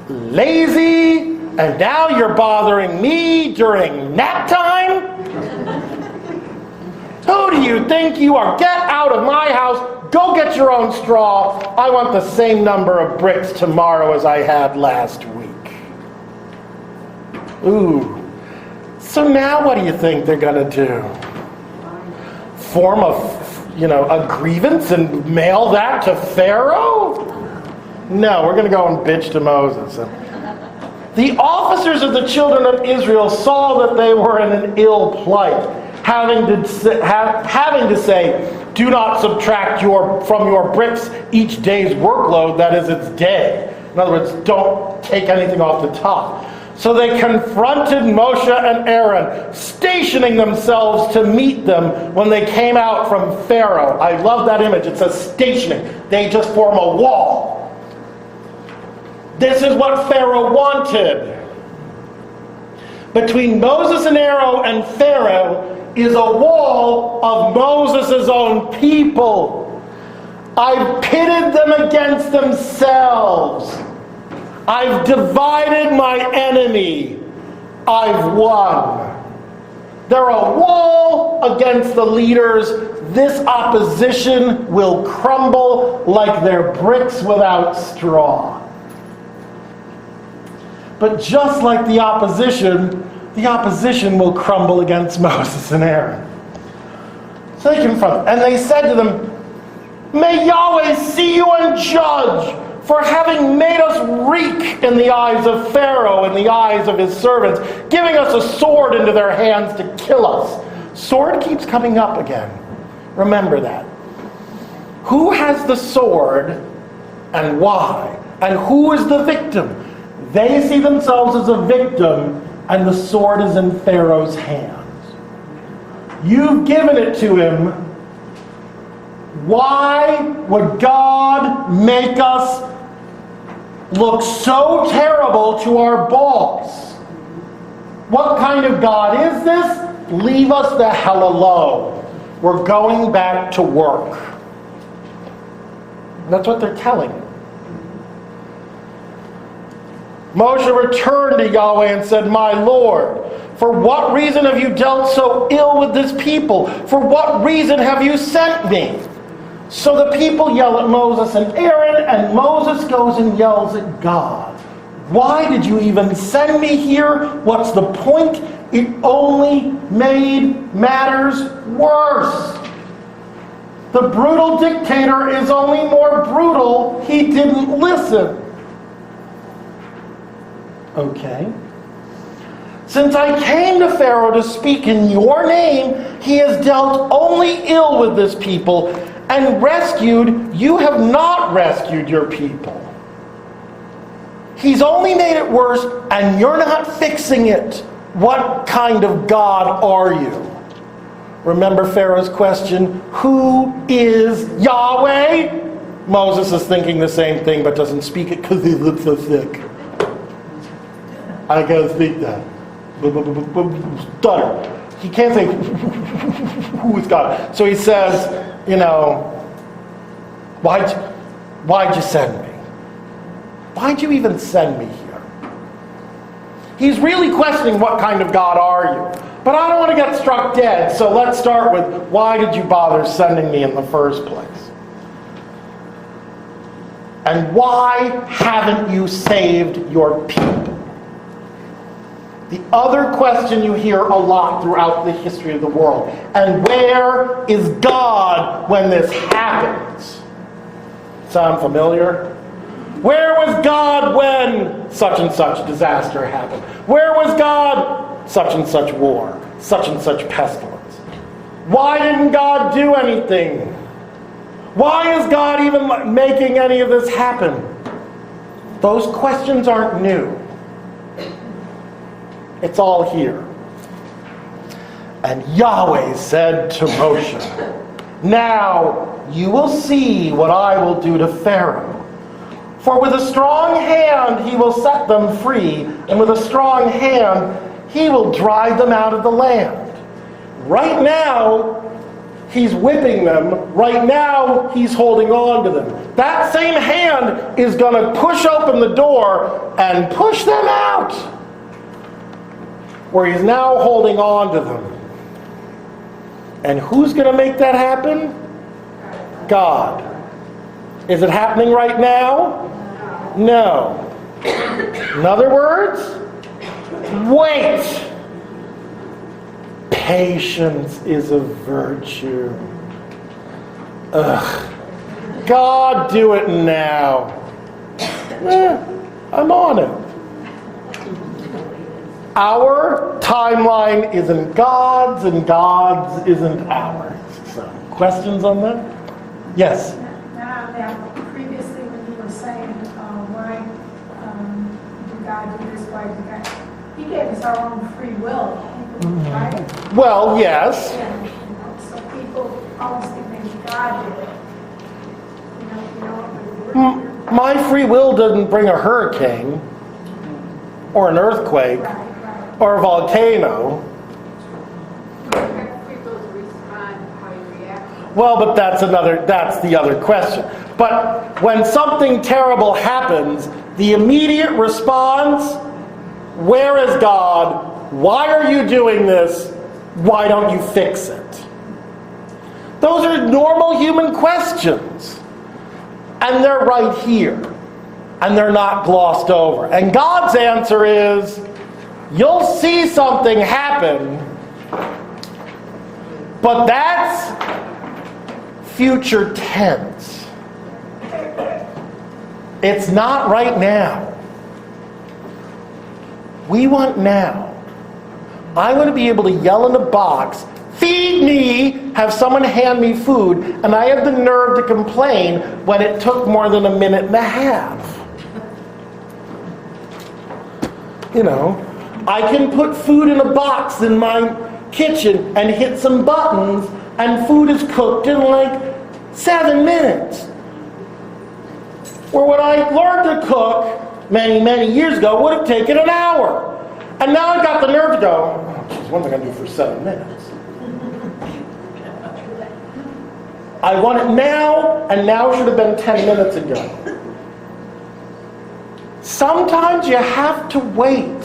Lazy, and now you're bothering me during nap time? Who do you think you are? Get out of my house. Go get your own straw. I want the same number of bricks tomorrow as I had last week. Ooh. So now what do you think they're going to do? Form a grievance and mail that to Pharaoh? No, we're going to go and bitch to Moses. The officers of the children of Israel saw that they were in an ill plight, having to say, do not subtract from your bricks each day's workload, that is its day. In other words, don't take anything off the top. So they confronted Moshe and Aaron, stationing themselves to meet them when they came out from Pharaoh. I love that image. It says stationing. They just form a wall. This is what Pharaoh wanted. Between Moses and Aaron and Pharaoh is a wall of Moses' own people. I've pitted them against themselves. I've divided my enemy. I've won. They're a wall against the leaders. This opposition will crumble like they're bricks without straw. But just like the opposition will crumble against Moses and Aaron. So they confront them, and they said to them, may Yahweh see you and judge for having made us reek in the eyes of Pharaoh and the eyes of his servants, giving us a sword into their hands to kill us. Sword keeps coming up again. Remember that. Who has the sword and why? And who is the victim? They see themselves as a victim, and the sword is in Pharaoh's hands. You've given it to him. Why would God make us look so terrible to our boss? What kind of God is this? Leave us the hell alone. We're going back to work. That's what they're telling him. Moshe returned to Yahweh and said, my Lord, for what reason have you dealt so ill with this people? For what reason have you sent me? So the people yell at Moses and Aaron, and Moses goes and yells at God. Why did you even send me here? What's the point? It only made matters worse. The brutal dictator is only more brutal. He didn't listen. Okay. Since I came to Pharaoh to speak in your name, he has dealt only ill with this people and you have not rescued your people. He's only made it worse, and you're not fixing it. What kind of God are you? Remember Pharaoh's question, who is Yahweh? Moses is thinking the same thing, but doesn't speak it because he looks so sick. I can't speak that. Stutter. He can't say who is God. So he says, why'd you send me? Why'd you even send me here? He's really questioning what kind of God are you? But I don't want to get struck dead, so let's start with, why did you bother sending me in the first place? And why haven't you saved your people? The other question you hear a lot throughout the history of the world. And where is God when this happens? Sound familiar? Where was God when such and such disaster happened? Where was God such and such war, such and such pestilence? Why didn't God do anything? Why is God even making any of this happen? Those questions aren't new. It's all here. And Yahweh said to Moshe, now you will see what I will do to Pharaoh. For with a strong hand he will set them free, and with a strong hand he will drive them out of the land. Right now, he's whipping them. Right now, he's holding on to them. That same hand is going to push open the door and push them out, where he's now holding on to them. And who's going to make that happen? God. Is it happening right now? No. In other words, wait. Patience is a virtue. Ugh. God, do it now. I'm on it. Our timeline isn't God's, and God's isn't ours. So, questions on that? Yes? Now that previously when you were saying, why did God do this, why did God... He gave us our own free will, right? Well, yes. And so people always think maybe God did it. My free will doesn't bring a hurricane, or an earthquake, Right. or a volcano. Well, but that's the other question. But when something terrible happens, the immediate response, where is God? Why are you doing this? Why don't you fix it? Those are normal human questions. And they're right here. And they're not glossed over. And God's answer is, you'll see something happen, but that's future tense. It's not right now. We want now. I want to be able to yell in a box, feed me, have someone hand me food, and I have the nerve to complain when it took more than a minute and a half. I can put food in a box in my kitchen and hit some buttons, and food is cooked in like 7 minutes. Where when I learned to cook many, many years ago, would have taken an hour. And now I got the nerve to go, oh, geez, what am I going to do for 7 minutes? I want it now, and now should have been 10 minutes ago. Sometimes you have to wait.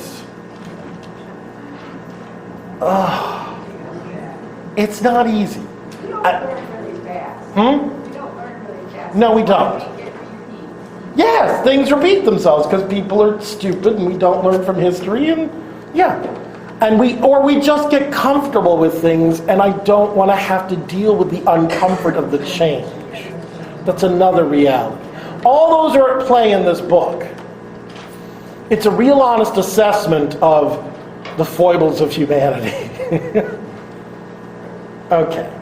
It's not easy. We don't learn really fast. We don't learn really fast. No, we don't. It repeats. Yes, things repeat themselves because people are stupid and we don't learn from history, and and we just get comfortable with things, and I don't want to have to deal with the uncomfort of the change. That's another reality. All those are at play in this book. It's a real honest assessment of the foibles of humanity. Okay.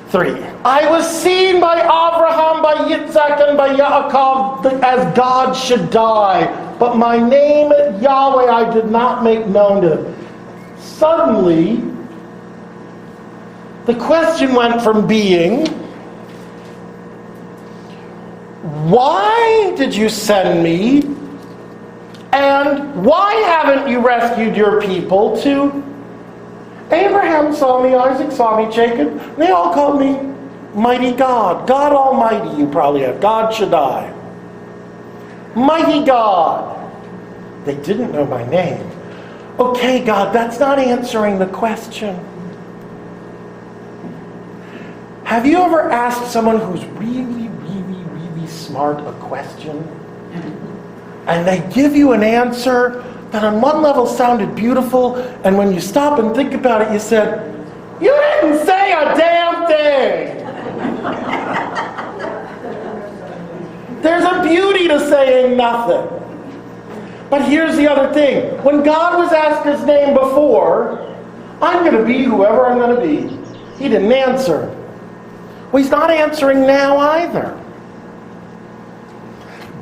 3. I was seen by Abraham, by Yitzhak, and by Yaakov as God should die, but my name Yahweh I did not make known to them. Suddenly, the question went from being, why did you send me? And And why haven't you rescued your people too? Abraham saw me, Isaac saw me, Jacob. They all called me Mighty God. God Almighty you probably have. God Shaddai. Mighty God. They didn't know my name. Okay, God, that's not answering the question. Have you ever asked someone who's really, really, really smart a question? And they give you an answer that on one level sounded beautiful, and when you stop and think about it, you said, "You didn't say a damn thing!" There's a beauty to saying nothing. But here's the other thing. When God was asked his name before, I'm going to be whoever I'm going to be, he didn't answer. Well, he's not answering now either.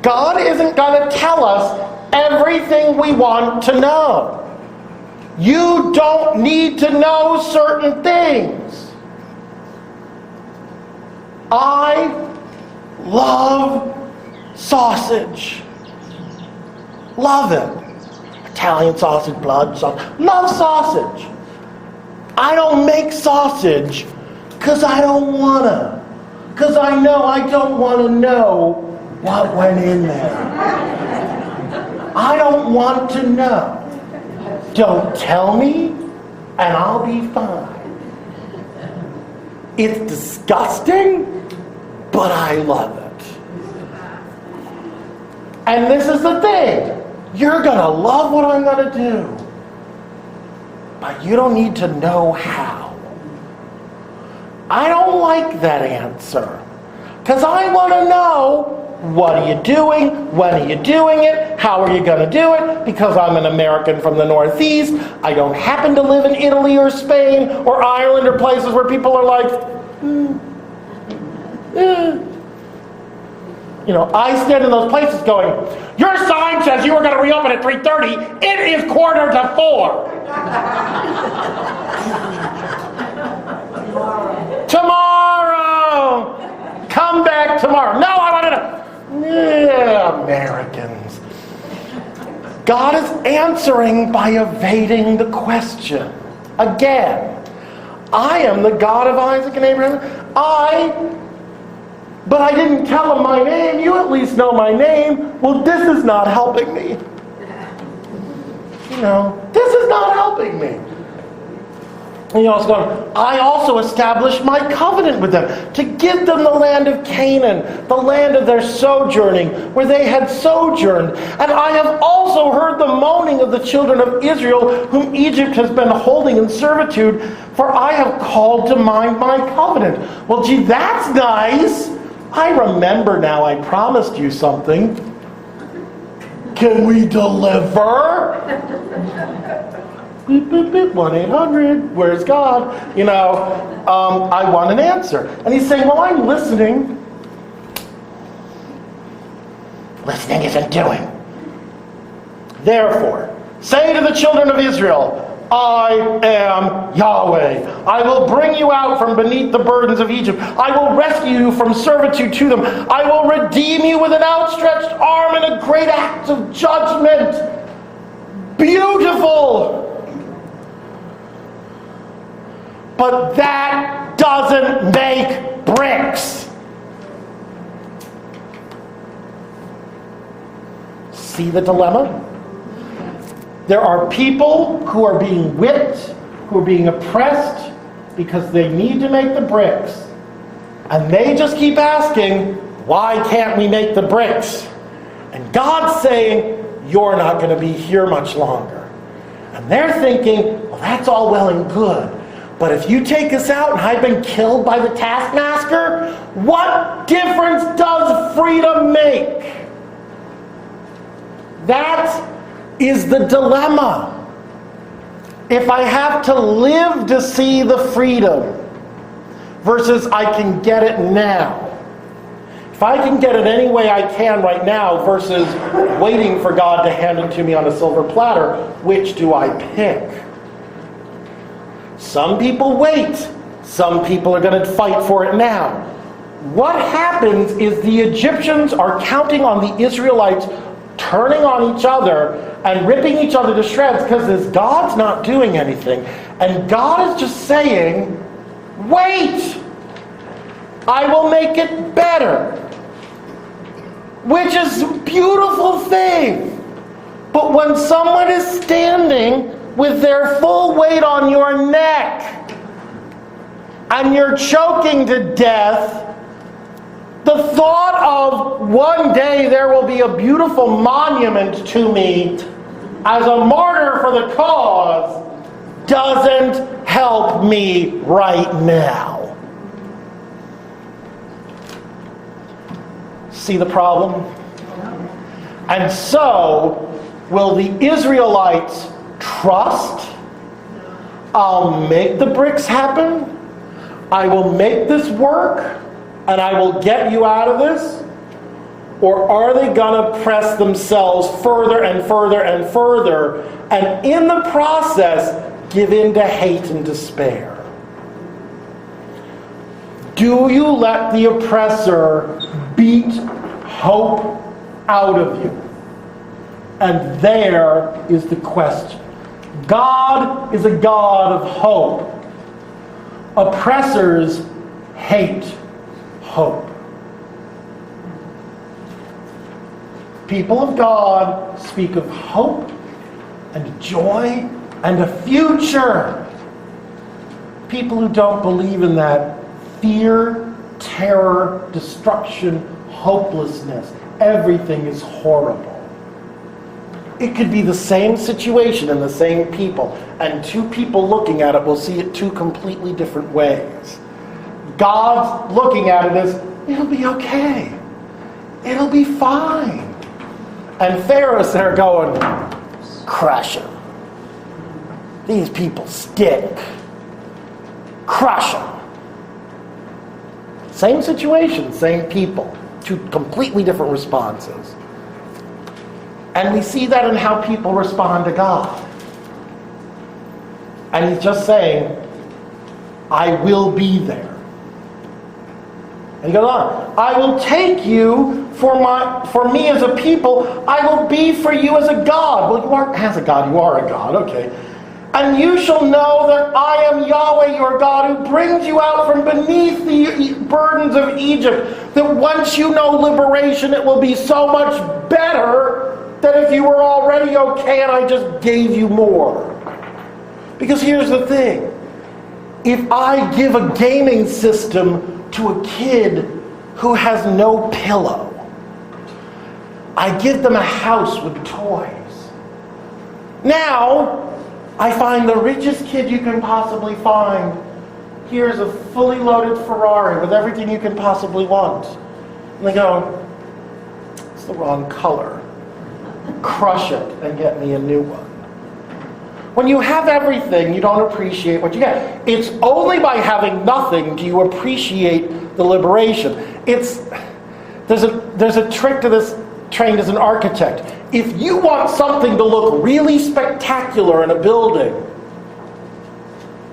God isn't going to tell us everything we want to know. You don't need to know certain things. I love sausage. Love it. Italian sausage, blood sausage. Love sausage. I don't make sausage because I don't want to. Because I know I don't want to know what went in there. I don't want to know. Don't tell me, and I'll be fine. It's disgusting, but I love it. And this is the thing. You're going to love what I'm going to do. But you don't need to know how. I don't like that answer. Because I want to know, what are you doing? When are you doing it? How are you going to do it? Because I'm an American from the Northeast. I don't happen to live in Italy or Spain or Ireland or places where people are like, You know, I stand in those places going, your sign says you were going to reopen at 3:30. It is 3:45. Tomorrow! Come back tomorrow. No, I wanted to... Yeah, Americans. God is answering by evading the question. Again, I am the God of Isaac and Abraham. But I didn't tell him my name. You at least know my name. Well, this is not helping me. This is not helping me. And I also established my covenant with them to give them the land of Canaan, the land of their sojourning, where they had sojourned. And I have also heard the moaning of the children of Israel, whom Egypt has been holding in servitude, for I have called to mind my covenant. Well, gee, that's nice. I remember now I promised you something. Can we deliver? 1-800, where's God? I want an answer. And he's saying, well, I'm listening. Listening isn't doing. Therefore, say to the children of Israel, I am Yahweh. I will bring you out from beneath the burdens of Egypt. I will rescue you from servitude to them. I will redeem you with an outstretched arm and a great act of judgment. Beautiful. But that doesn't make bricks. See the dilemma? There are people who are being whipped, who are being oppressed because they need to make the bricks. And they just keep asking, why can't we make the bricks? And God's saying, you're not going to be here much longer. And they're thinking, well, that's all well and good. But if you take us out and I've been killed by the taskmaster, what difference does freedom make? That is the dilemma. If I have to live to see the freedom versus I can get it now. If I can get it any way I can right now versus waiting for God to hand it to me on a silver platter, which do I pick? Some people wait. Some people are going to fight for it now. What happens is the Egyptians are counting on the Israelites turning on each other and ripping each other to shreds because God's not doing anything. And God is just saying, wait, I will make it better. Which is a beautiful thing. But when someone is standing with their full weight on your neck and you're choking to death, the thought of one day there will be a beautiful monument to me as a martyr for the cause doesn't help me right now. See the problem? And so, will the Israelites trust? I'll make the bricks happen. I will make this work. And I will get you out of this? Or are they going to press themselves further and further and further, and in the process give in to hate and despair? Do you let the oppressor beat hope out of you? And there is the question. God is a God of hope. Oppressors hate hope. People of God speak of hope and joy and a future. People who don't believe in that fear, terror, destruction, hopelessness. Everything is horrible. It could be the same situation and the same people, and two people looking at it will see it two completely different ways. God's looking at it as, it'll be okay. It'll be fine. And Pharaoh's there going, crush them. These people stink. Crush them. Same situation, same people. Two completely different responses. And we see that in how people respond to God. And he's just saying, I will be there. And he goes on, I will take you for me as a people. I will be for you as a God. Well, you aren't as a God. You are a God. Okay. And you shall know that I am Yahweh your God, who brings you out from beneath the burdens of Egypt. That once you know liberation, it will be so much better than if you were already okay and I just gave you more. Because here's the thing. If I give a gaming system to a kid who has no pillow, I give them a house with toys. Now, I find the richest kid you can possibly find. Here's a fully loaded Ferrari with everything you can possibly want. And they go, it's the wrong color. Crush it and get me a new one. When you have everything, you don't appreciate what you get. It's only by having nothing do you appreciate the liberation. There's a trick to this, trained as an architect. If you want something to look really spectacular in a building,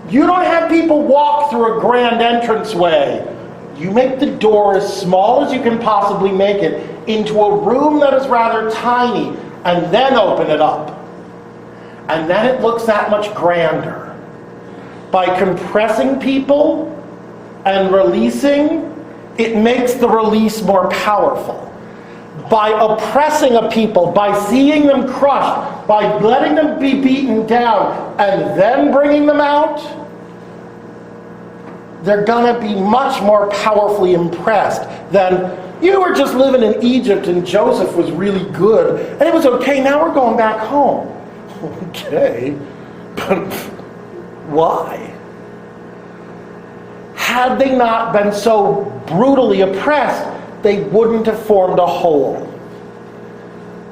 you don't have people walk through a grand entranceway. You make the door as small as you can possibly make it into a room that is rather tiny, and then open it up. And then it looks that much grander. By compressing people and releasing, it makes the release more powerful. By oppressing a people, by seeing them crushed, by letting them be beaten down, and then bringing them out, they're going to be much more powerfully impressed than, you were just living in Egypt and Joseph was really good, and it was okay, now we're going back home. Okay, but why? Had they not been so brutally oppressed, they wouldn't have formed a whole.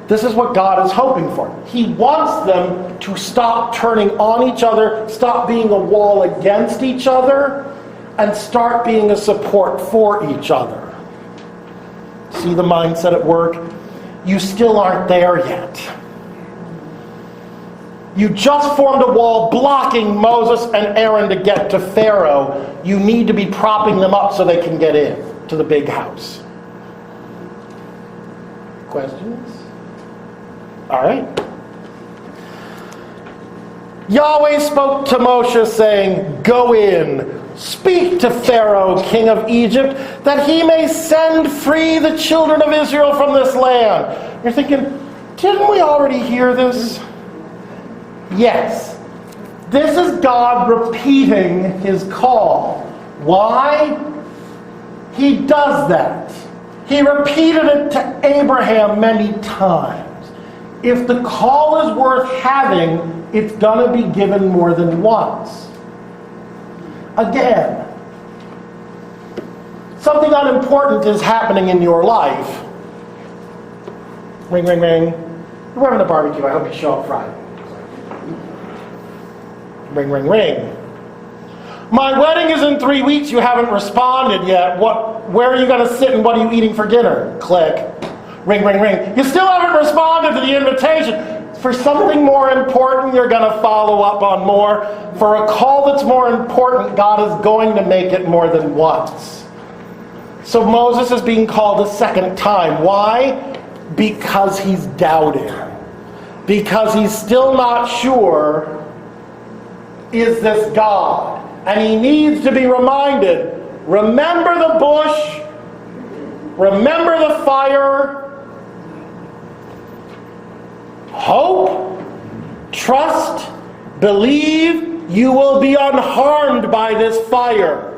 This is what God is hoping for. He wants them to stop turning on each other, stop being a wall against each other, and start being a support for each other. See the mindset at work? You still aren't there yet. You just formed a wall blocking Moses and Aaron to get to Pharaoh. You need to be propping them up so they can get in to the big house. Questions? All right. Yahweh spoke to Moshe, saying, "Go in, speak to Pharaoh, king of Egypt, that he may send free the children of Israel from this land." You're thinking, didn't we already hear this? Yes. This is God repeating his call. Why? He does that. He repeated it to Abraham many times. If the call is worth having, it's going to be given more than once. Again, something unimportant is happening in your life. Ring, ring, ring. We're having a barbecue. I hope you show up Friday. Ring, ring, ring. My wedding is in 3 weeks. You haven't responded yet. Where are you going to sit and what are you eating for dinner? Click. Ring, ring, ring. You still haven't responded to the invitation. For something more important, you're going to follow up on more. For a call that's more important, God is going to make it more than once. So Moses is being called a second time. Why? Because he's doubting. Because he's still not sure, is this God? And he needs to be reminded, remember the bush, remember the fire, hope, trust, believe you will be unharmed by this fire.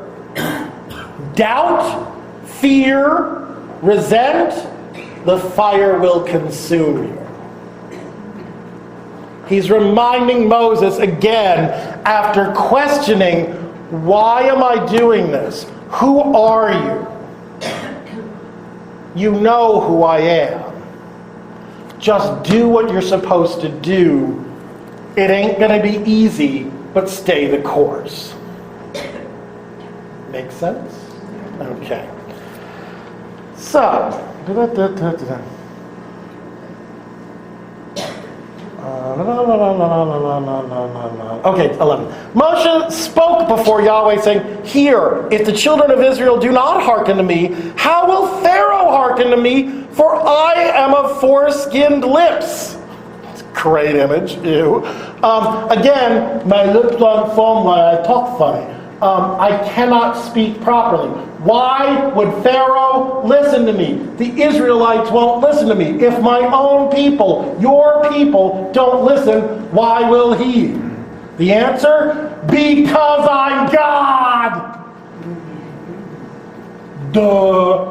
Doubt, fear, resent, the fire will consume you. He's reminding Moses again, after questioning, why am I doing this? Who are you? You know who I am. Just do what you're supposed to do. It ain't going to be easy, but stay the course. Make sense? Okay. So, okay, 11. Moshe spoke before Yahweh, saying, "Hear, if the children of Israel do not hearken to me, how will Pharaoh hearken to me? For I am of four-skinned lips." It's a great image. Ew. Again, my lips don't form when I talk funny. I cannot speak properly. Why would Pharaoh listen to me? The Israelites won't listen to me. If my own people, your people, don't listen, why will he? The answer? Because I'm God. Duh.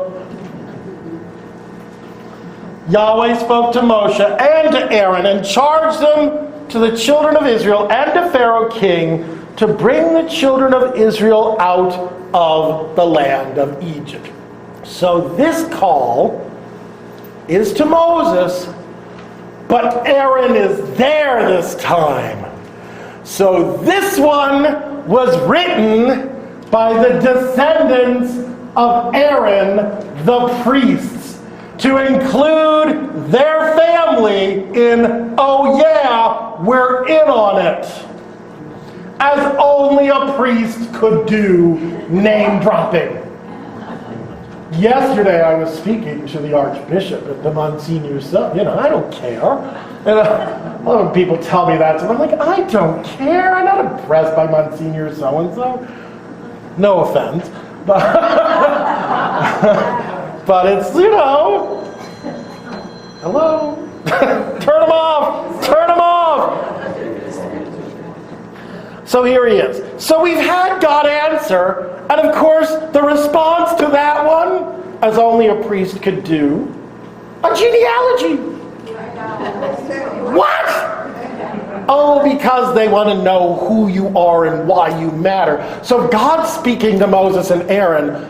Yahweh spoke to Moshe and to Aaron and charged them to the children of Israel and to Pharaoh king to bring the children of Israel out of the land of Egypt. So this call is to Moses, but Aaron is there this time. So this one was written by the descendants of Aaron, the priests, to include their family in, oh yeah, we're in on it. As only a priest could do, name dropping. Yesterday I was speaking to the Archbishop at the Monsignor Sub. I don't care. And a lot of people tell me that, so I'm like, I don't care. I'm not impressed by Monsignor so-and-so. No offense. But it's, hello? Turn them off! Turn them off! So here he is. So we've had God answer, and of course, the response to that one, as only a priest could do, a genealogy. What? Oh, because they want to know who you are and why you matter. So God's speaking to Moses and Aaron,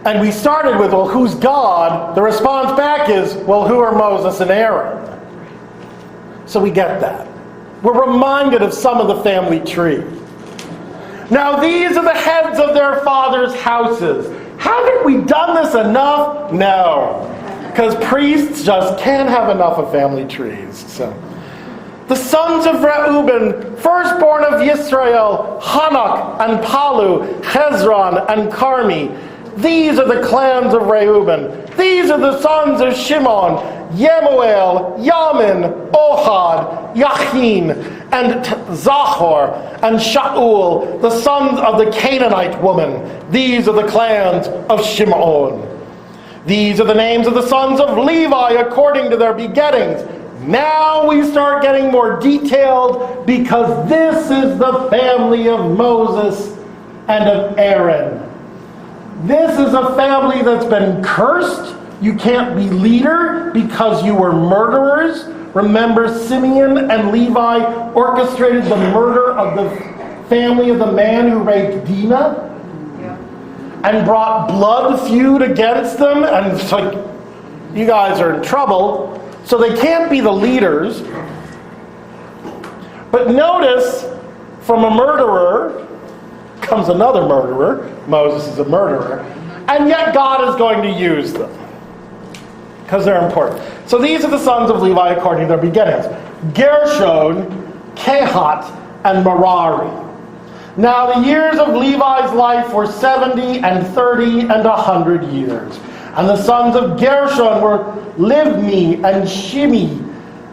and we started with, well, who's God? The response back is, well, who are Moses and Aaron? So we get that. We're reminded of some of the family tree. Now these are the heads of their fathers' houses. Haven't we done this enough? No. Because priests just can't have enough of family trees. So, the sons of Reuben, firstborn of Yisrael, Hanok and Palu, Hezron and Carmi. These are the clans of Reuben. These are the sons of Shimon, Yemuel, Yamin, Ohad, Yachin, and Zachor, and Shaul, the sons of the Canaanite woman. These are the clans of Shimon. These are the names of the sons of Levi according to their begettings. Now we start getting more detailed because this is the family of Moses and of Aaron. This is a family that's been cursed. You can't be leader because you were murderers. Remember, Simeon and Levi orchestrated the murder of the family of the man who raped Dinah and brought blood feud against them. And it's like, you guys are in trouble. So they can't be the leaders. But notice, from a murderer comes another murderer. Moses is a murderer. And yet God is going to use them. Because they're important. So these are the sons of Levi according to their beginnings. Gershon, Kehat, and Merari. Now the years of Levi's life were 70 and 30 and 100 years. And the sons of Gershon were Livni and Shimi,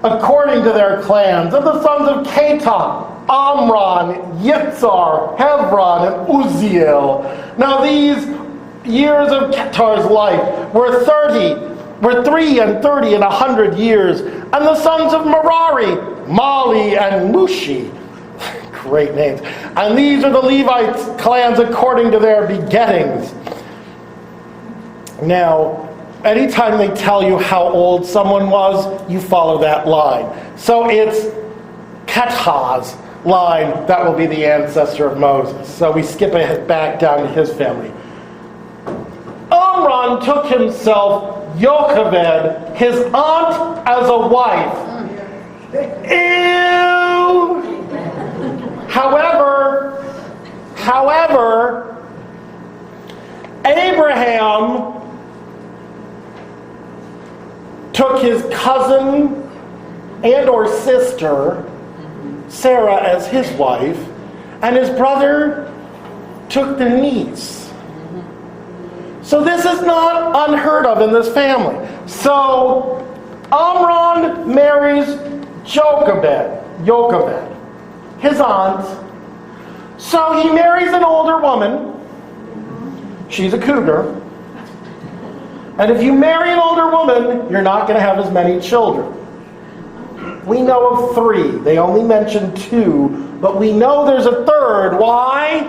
according to their clans. And the sons of Kehat, Amram, Yitzhar, Hebron, and Uzziel. Now these years of Ketar's life were 3 and 30 and 100 years. And the sons of Merari, Mali and Mushi. Great names. And these are the Levites' clans according to their begettings. Now, anytime they tell you how old someone was, you follow that line. So it's Ketah's line that will be the ancestor of Moses. So we skip ahead back down to his family. Amram took himself Jochebed, his aunt, as a wife. Ew! However, Abraham took his cousin and or sister, Sarah, as his wife, and his brother took the niece. So this is not unheard of in this family. So Amram marries Jochebed, his aunt. So he marries an older woman. She's a cougar. And if you marry an older woman, you're not going to have as many children. We know of 3. They only mention 2, but we know there's a third. Why?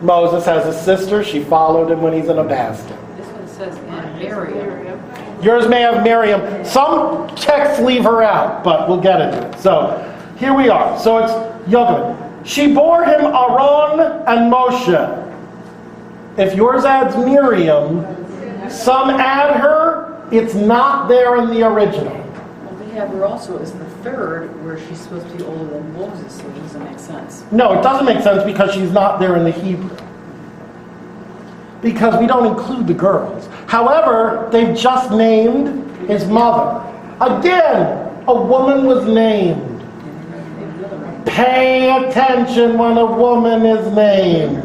Moses has a sister. She followed him when he's in a basket. This one says Miriam. Yours may have Miriam. Some texts leave her out, but we'll get into it. So here we are. So it's Jochebed. She bore him Aaron and Moshe. If yours adds Miriam, some add her. It's not there in the original. Well, we have her also as the third, where she's supposed to be older than Moses, so it doesn't make sense. No, it doesn't make sense because she's not there in the Hebrew. Because we don't include the girls. However, they've just named his mother. Again, a woman was named. Pay attention when a woman is named.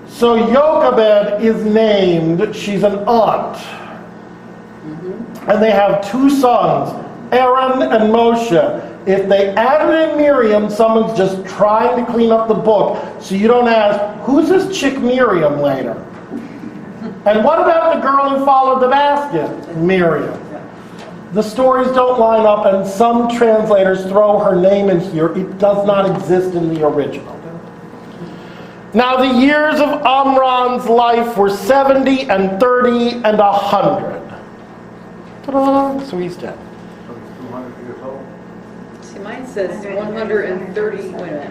So Jochebed is named. She's an aunt. And they have 2 sons, Aaron and Moshe. If they added in Miriam, someone's just trying to clean up the book. So you don't ask, who's this chick Miriam later? And what about the girl who followed the basket? Miriam. The stories don't line up, and some translators throw her name in here. It does not exist in the original. Now the years of Amram's life were 70 and 30 and 100. Ta-da! So he's dead. 200 years old. See, mine says 130, wait a minute.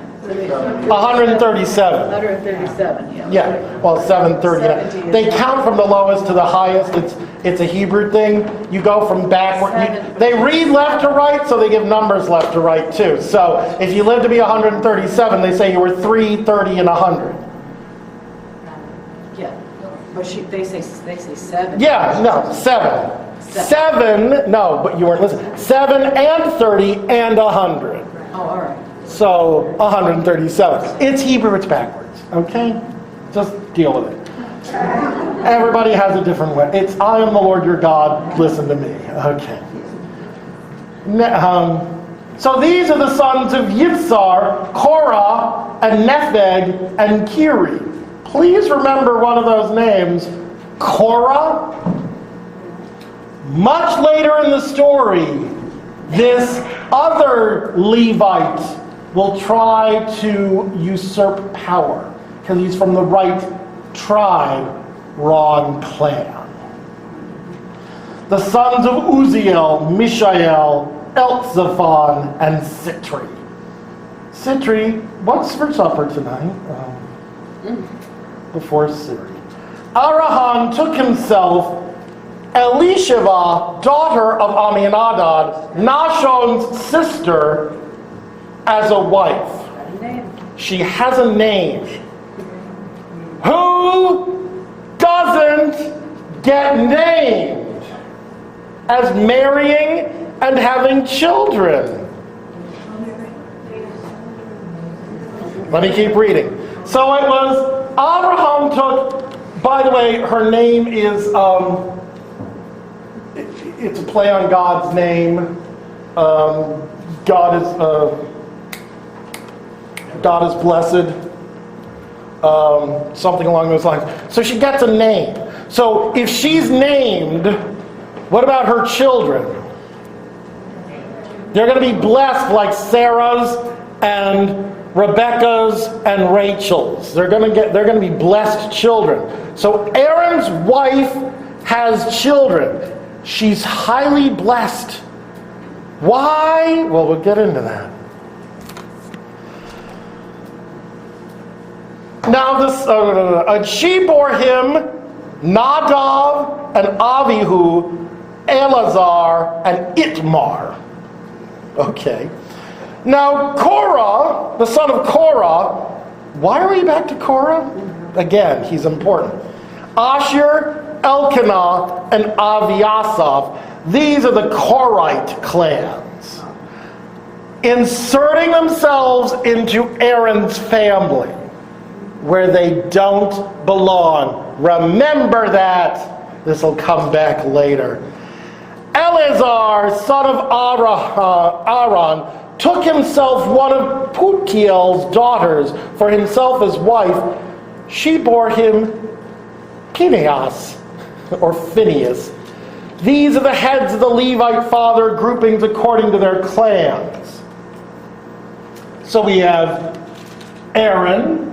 137. 137, yeah. Yeah, well, 730. 70 They count from the lowest to the highest. It's a Hebrew thing. You go from backward. They read left to right, so they give numbers left to right too. So if you live to be 137, they say you were 3, 30, and 100. Yeah, but they say 7. Yeah, no, 7. 7, no, but you weren't listening. 7 and 30 and 100. Oh, all right. So 137. It's Hebrew, it's backwards. Okay? Just deal with it. Everybody has a different way. It's I am the Lord your God, listen to me. Okay. So these are the sons of Yitzhar, Korah, and Nepheg, and Kiri. Please remember one of those names, Korah. Much later in the story, this other Levite will try to usurp power because he's from the right tribe, wrong clan. The sons of Uziel, Mishael, Elzaphan, and Sitri. Sitri, what's for supper tonight? Before Siri. Arahan took himself Elisheva, daughter of Amminadab, Nahshon's sister, as a wife. She has a name. Who doesn't get named as marrying and having children? Let me keep reading. So it was, Abraham took, by the way, her name is, it's a play on God's name. God is blessed. Something along those lines. So she gets a name. So if she's named, what about her children? They're going to be blessed like Sarah's and Rebecca's and Rachel's. They're going to be blessed children. So Aaron's wife has children. She's highly blessed. Why? Well, we'll get into that. Now this, she bore him Nadav and Avihu, Eleazar and Itmar. Okay. Now Korah, the son of Korah, why are we back to Korah? Again, he's important. Asher, Elkanah, and Aviasaph. These are the Korite clans, inserting themselves into Aaron's family, where they don't belong. Remember that. This will come back later. Eleazar, son of Aaron, took himself one of Putiel's daughters for himself as wife. She bore him Phinehas, or Phineas. These are the heads of the Levite father groupings according to their clans. So we have Aaron,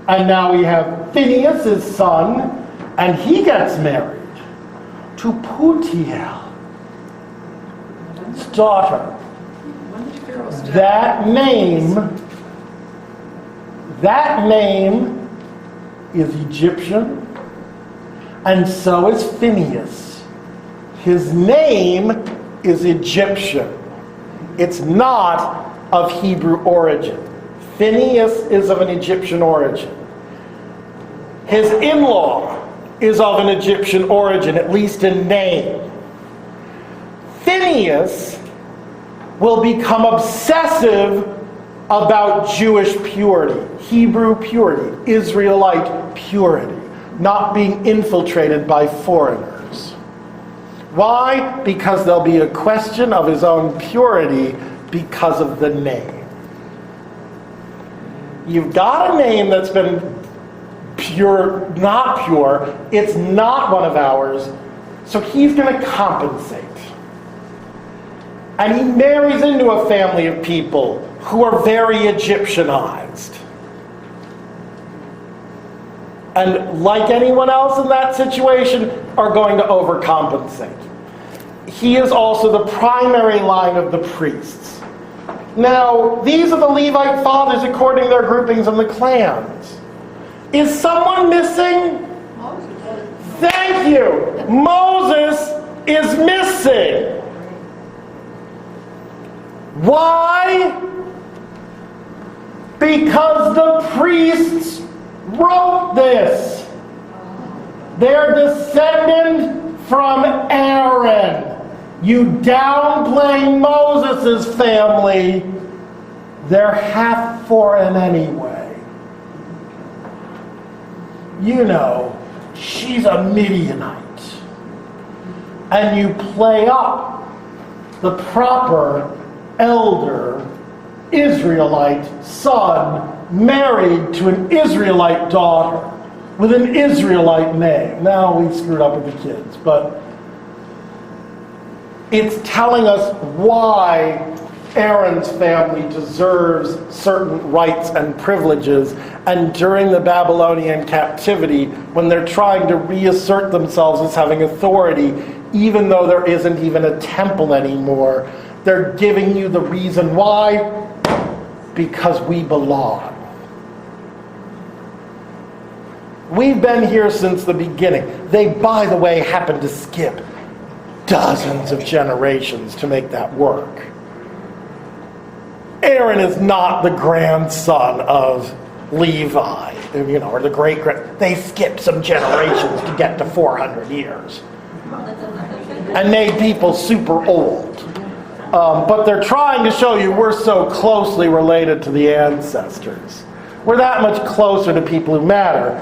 and now we have Phineas, his son, and he gets married to Putiel's daughter. When did Pharaoh start? That name is Egyptian, and so is Phineas. His name is Egyptian. It's not of Hebrew origin. Phineas is of an Egyptian origin. His in-law is of an Egyptian origin, at least in name. Phineas will become obsessive about Jewish purity, Hebrew purity, Israelite purity, not being infiltrated by foreigners. Why? Because there'll be a question of his own purity because of the name. You've got a name that's been pure, not pure, it's not one of ours, so he's going to compensate. And he marries into a family of people who are very Egyptianized. And like anyone else in that situation, are going to overcompensate. He is also the primary line of the priests. Now, these are the Levite fathers according to their groupings in the clans. Is someone missing? Thank you. Moses is missing. Why? Because the priests wrote this. They're descendant from Aaron. You downplay Moses' family, they're half foreign anyway. You know, she's a Midianite. And you play up the proper elder Israelite son married to an Israelite daughter with an Israelite name. Now we screwed up with the kids, but it's telling us why Aaron's family deserves certain rights and privileges, and during the Babylonian captivity, when they're trying to reassert themselves as having authority, even though there isn't even a temple anymore, they're giving you the reason why, because we belong. We've been here since the beginning. They, by the way, happened to skip dozens of generations to make that work. Aaron is not the grandson of Levi, or the great-grand. They skipped some generations to get to 400 years and made people super old. But they're trying to show you we're so closely related to the ancestors. We're that much closer to people who matter.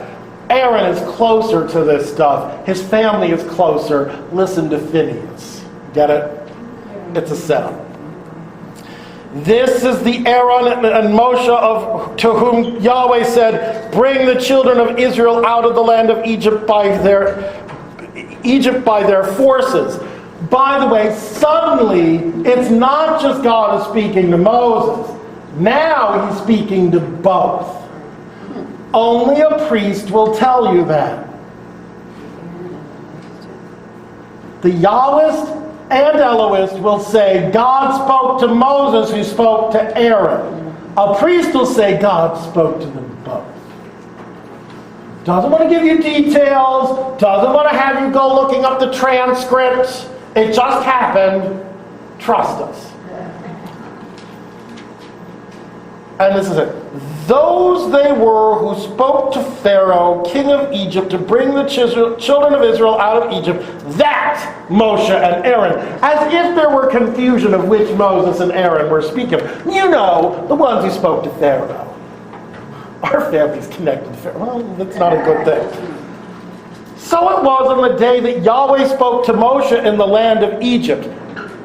Aaron is closer to this stuff. His family is closer. Listen to Phineas. Get it? It's a setup. This is the Aaron and Moshe to whom Yahweh said, "Bring the children of Israel out of the land of Egypt by their forces." By the way, suddenly, it's not just God is speaking to Moses. Now he's speaking to both. Only a priest will tell you that. The Yahwist and Elohist will say, God spoke to Moses who spoke to Aaron. A priest will say, God spoke to them both. Doesn't want to give you details, doesn't want to have you go looking up the transcripts. It just happened. Trust us. And this is it. Those they were who spoke to Pharaoh, king of Egypt, to bring the children of Israel out of Egypt, that Moshe and Aaron. As if there were confusion of which Moses and Aaron were speaking of. You know, the ones who spoke to Pharaoh. Our family's connected to Pharaoh. Well, that's not a good thing. So it was on the day that Yahweh spoke to Moshe in the land of Egypt.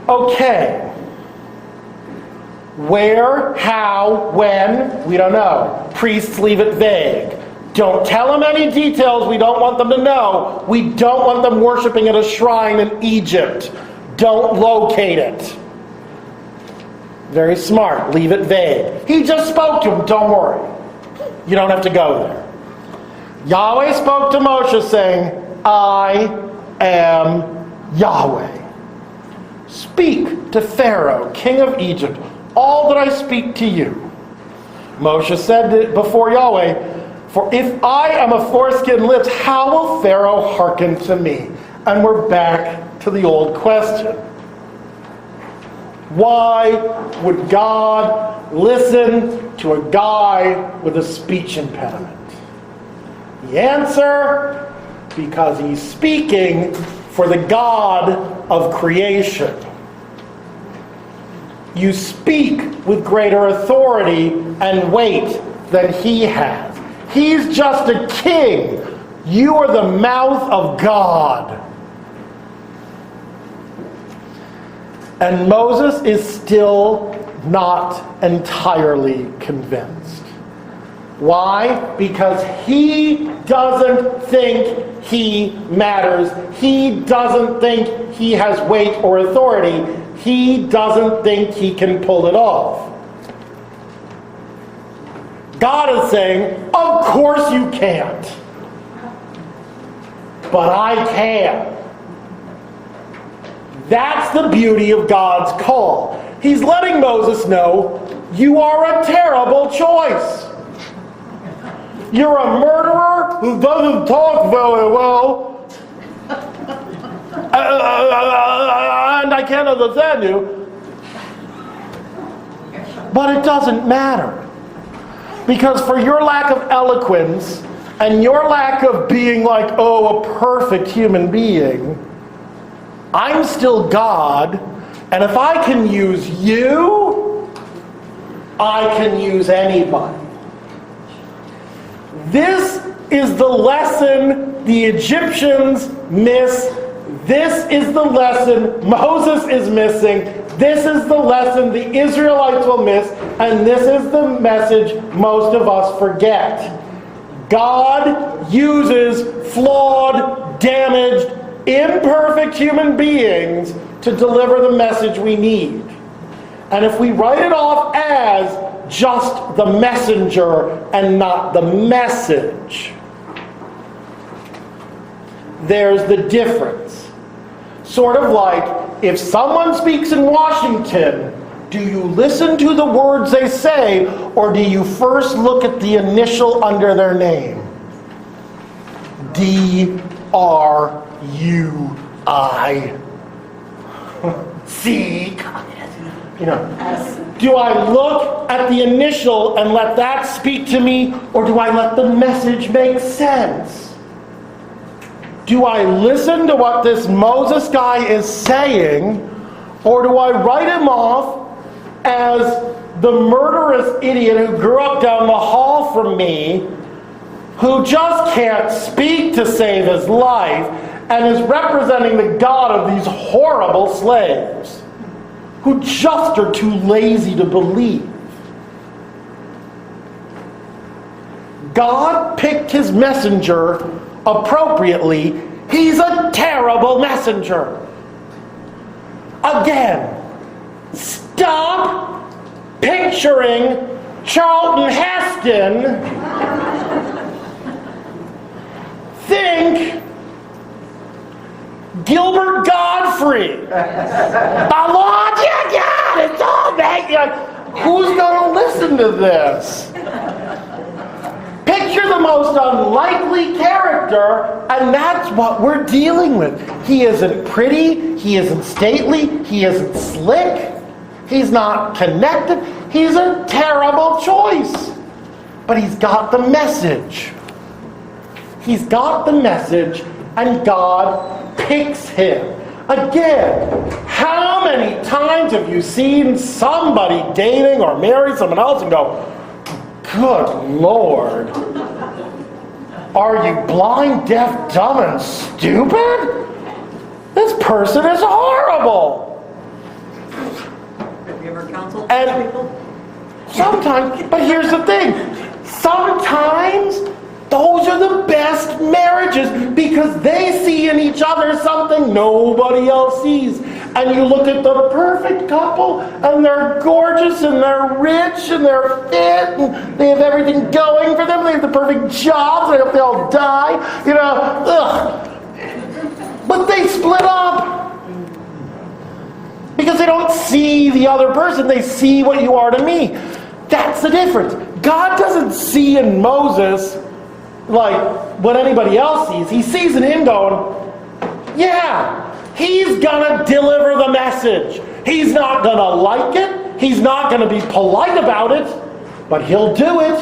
Okay. Where, how, when, we don't know. Priests leave it vague. Don't tell them any details we don't want them to know. We don't want them worshiping at a shrine in Egypt. Don't locate it. Very smart. Leave it vague. He just spoke to him. Don't worry. You don't have to go there. Yahweh spoke to Moshe saying, I am Yahweh. Speak to Pharaoh, king of Egypt, all that I speak to you. Moshe said before Yahweh, for if I am a foreskin lips, how will Pharaoh hearken to me? And we're back to the old question. Why would God listen to a guy with a speech impediment? The answer, because he's speaking for the God of creation. You speak with greater authority and weight than he has. He's just a king. You are the mouth of God. And Moses is still not entirely convinced. Why? Because he doesn't think he matters. He doesn't think he has weight or authority. He doesn't think he can pull it off. God is saying, of course you can't. But I can. That's the beauty of God's call. He's letting Moses know, you are a terrible choice. You're a murderer who doesn't talk very well. And I can't understand you. But it doesn't matter. Because for your lack of eloquence and your lack of being like, a perfect human being, I'm still God. And if I can use you, I can use anybody. This is the lesson the Egyptians miss This is the lesson Moses is missing. This is the lesson the Israelites will miss. And this is the message most of us forget. God uses flawed, damaged, imperfect human beings to deliver the message we need. And if we write it off as just the messenger and not the message, there's the difference. Sort of like if someone speaks in Washington, do you listen to the words they say, or do you first look at the initial under their name? D-R-U-I-C. Do I look at the initial and let that speak to me, or do I let the message make sense? Do I listen to what this Moses guy is saying, or do I write him off as the murderous idiot who grew up down the hall from me, who just can't speak to save his life, and is representing the God of these horrible slaves, who just are too lazy to believe? God picked his messenger appropriately. He's a terrible messenger. Again, stop picturing Charlton Heston. Think Gilbert Godfrey. The Lord your God is all that. Who's going to listen to this? Picture the most unlikely character, and that's what we're dealing with. He isn't pretty, he isn't stately, he isn't slick, he's not connected. He's a terrible choice. But he's got the message. He's got the message, and God picks him. Again, how many times have you seen somebody dating or marry someone else and go, good Lord, are you blind, deaf, dumb, and stupid? This person is horrible. Have you ever counseled And people? sometimes, but here's the thing, sometimes those are the best marriages because they see in each other something nobody else sees. And you look at the perfect couple, and they're gorgeous, and they're rich, and they're fit, and they have everything going for them. They have the perfect jobs. I hope they all die. Ugh. But they split up because they don't see the other person. They see what you are to me. That's the difference. God doesn't see in Moses like what anybody else sees. He sees in him going, yeah, he's gonna deliver the message. He's not gonna like it. He's not gonna be polite about it, but he'll do it.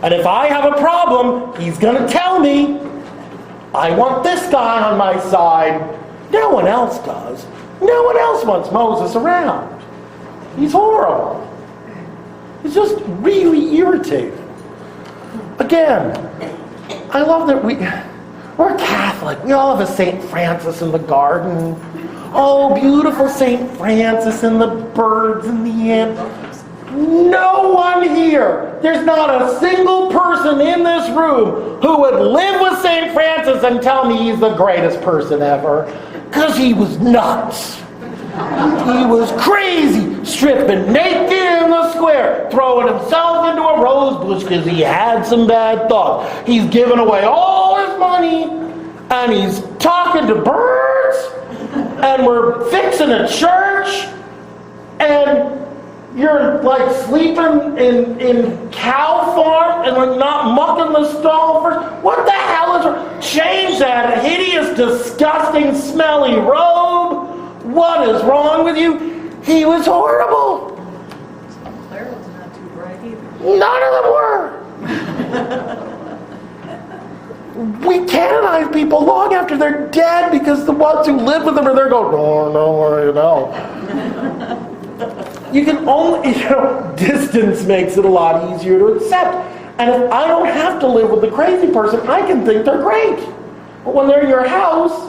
And if I have a problem, he's gonna tell me. I want this guy on my side. No one else does. No one else wants Moses around. He's horrible. He's just really irritating. Again, I love that we're Catholic. We all have a St. Francis in the garden. Oh, beautiful St. Francis and the birds and the ants. No one here, there's not a single person in this room who would live with St. Francis and tell me he's the greatest person ever. Because he was nuts. He was crazy, stripping naked in the square, throwing himself into a rose bush because he had some bad thoughts. He's giving away all his money, and he's talking to birds, and we're fixing a church, and you're like sleeping in cow farm, and we're not mucking the stall first. What the hell is wrong? Change that hideous, disgusting, smelly robe. What is wrong with you? He was horrible. Pharaoh's not too bright either. None of them were. We canonize people long after they're dead because the ones who live with them are there going, oh, no. You can only, distance makes it a lot easier to accept. And if I don't have to live with the crazy person, I can think they're great. But when they're in your house,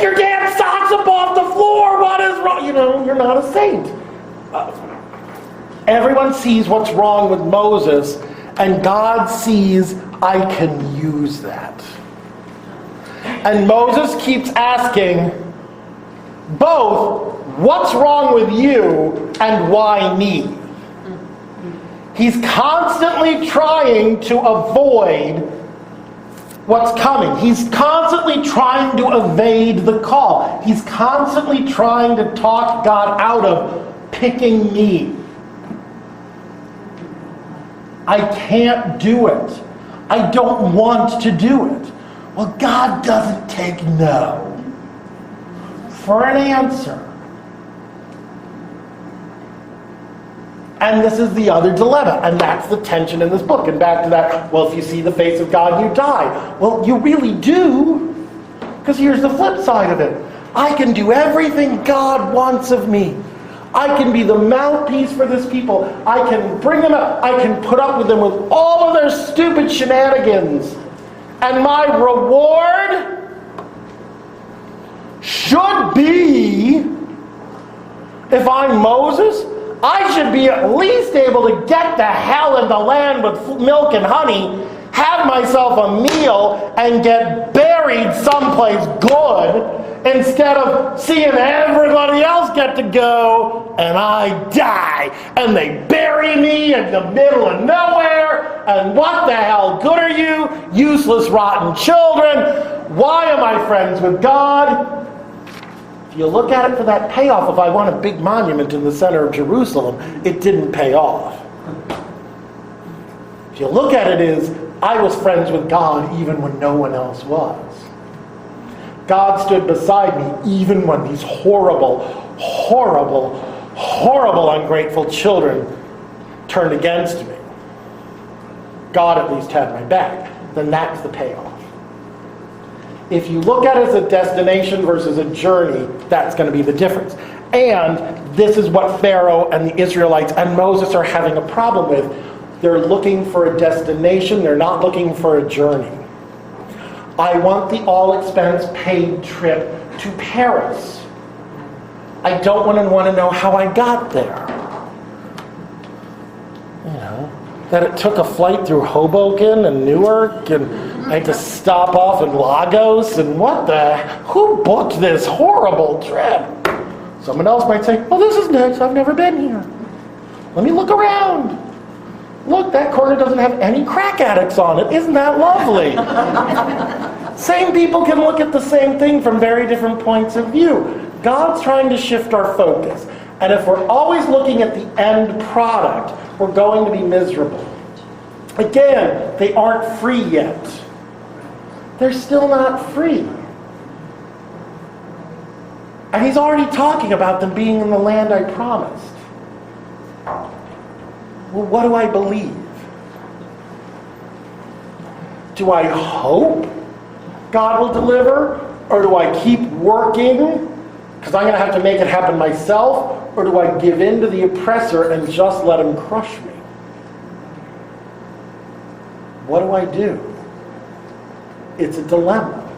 your damn socks up off the floor. What is wrong? You're not a saint. Everyone sees what's wrong with Moses, and God sees, I can use that. And Moses keeps asking both, what's wrong with you and why me? He's constantly trying to avoid what's coming. He's constantly trying to evade the call. He's constantly trying to talk God out of picking me. I can't do it. I don't want to do it. Well, God doesn't take no for an answer. And this is the other dilemma, and that's the tension in this book. And back to that, well, if you see the face of God, you die. Well, you really do, because here's the flip side of it. I can do everything God wants of me. I can be the mouthpiece for this people. I can bring them up. I can put up with them with all of their stupid shenanigans. And my reward should be, if I'm Moses, I should be at least able to get the hell in the land with milk and honey, have myself a meal, and get buried someplace good, instead of seeing everybody else get to go and I die. And they bury me in the middle of nowhere. And what the hell good are you? Useless, rotten children. Why am I friends with God? If you look at it for that payoff, if I want a big monument in the center of Jerusalem, it didn't pay off. If you look at it as, I was friends with God even when no one else was. God stood beside me even when these horrible, horrible, horrible ungrateful children turned against me. God at least had my back. Then that's the payoff. If you look at it as a destination versus a journey, that's going to be the difference. And this is what Pharaoh and the Israelites and Moses are having a problem with. They're looking for a destination. They're not looking for a journey. I want the all-expense-paid trip to Paris. I don't want to know how I got there. That it took a flight through Hoboken and Newark, and I had to stop off in Lagos, and who booked this horrible trip? Someone else might say, well, this is nice, I've never been here. Let me look around. Look, that corner doesn't have any crack addicts on it. Isn't that lovely? Same people can look at the same thing from very different points of view. God's trying to shift our focus. And if we're always looking at the end product, we're going to be miserable. Again, they aren't free yet. They're still not free. And he's already talking about them being in the land I promised. Well, what do I believe? Do I hope God will deliver? Or do I keep working because I'm going to have to make it happen myself? Or do I give in to the oppressor and just let him crush me? What do I do? It's a dilemma.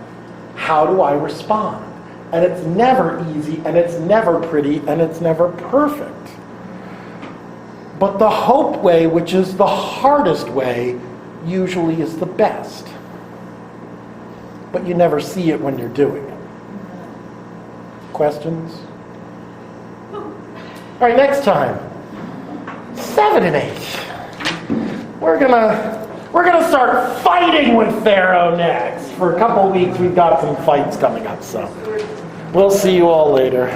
How do I respond? And it's never easy, and it's never pretty, and it's never perfect. But the hope way, which is the hardest way, usually is the best. But you never see it when you're doing it. Questions? All right, next time, 7 and 8. We're gonna start fighting with Pharaoh next. For a couple weeks, we've got some fights coming up, so we'll see you all later.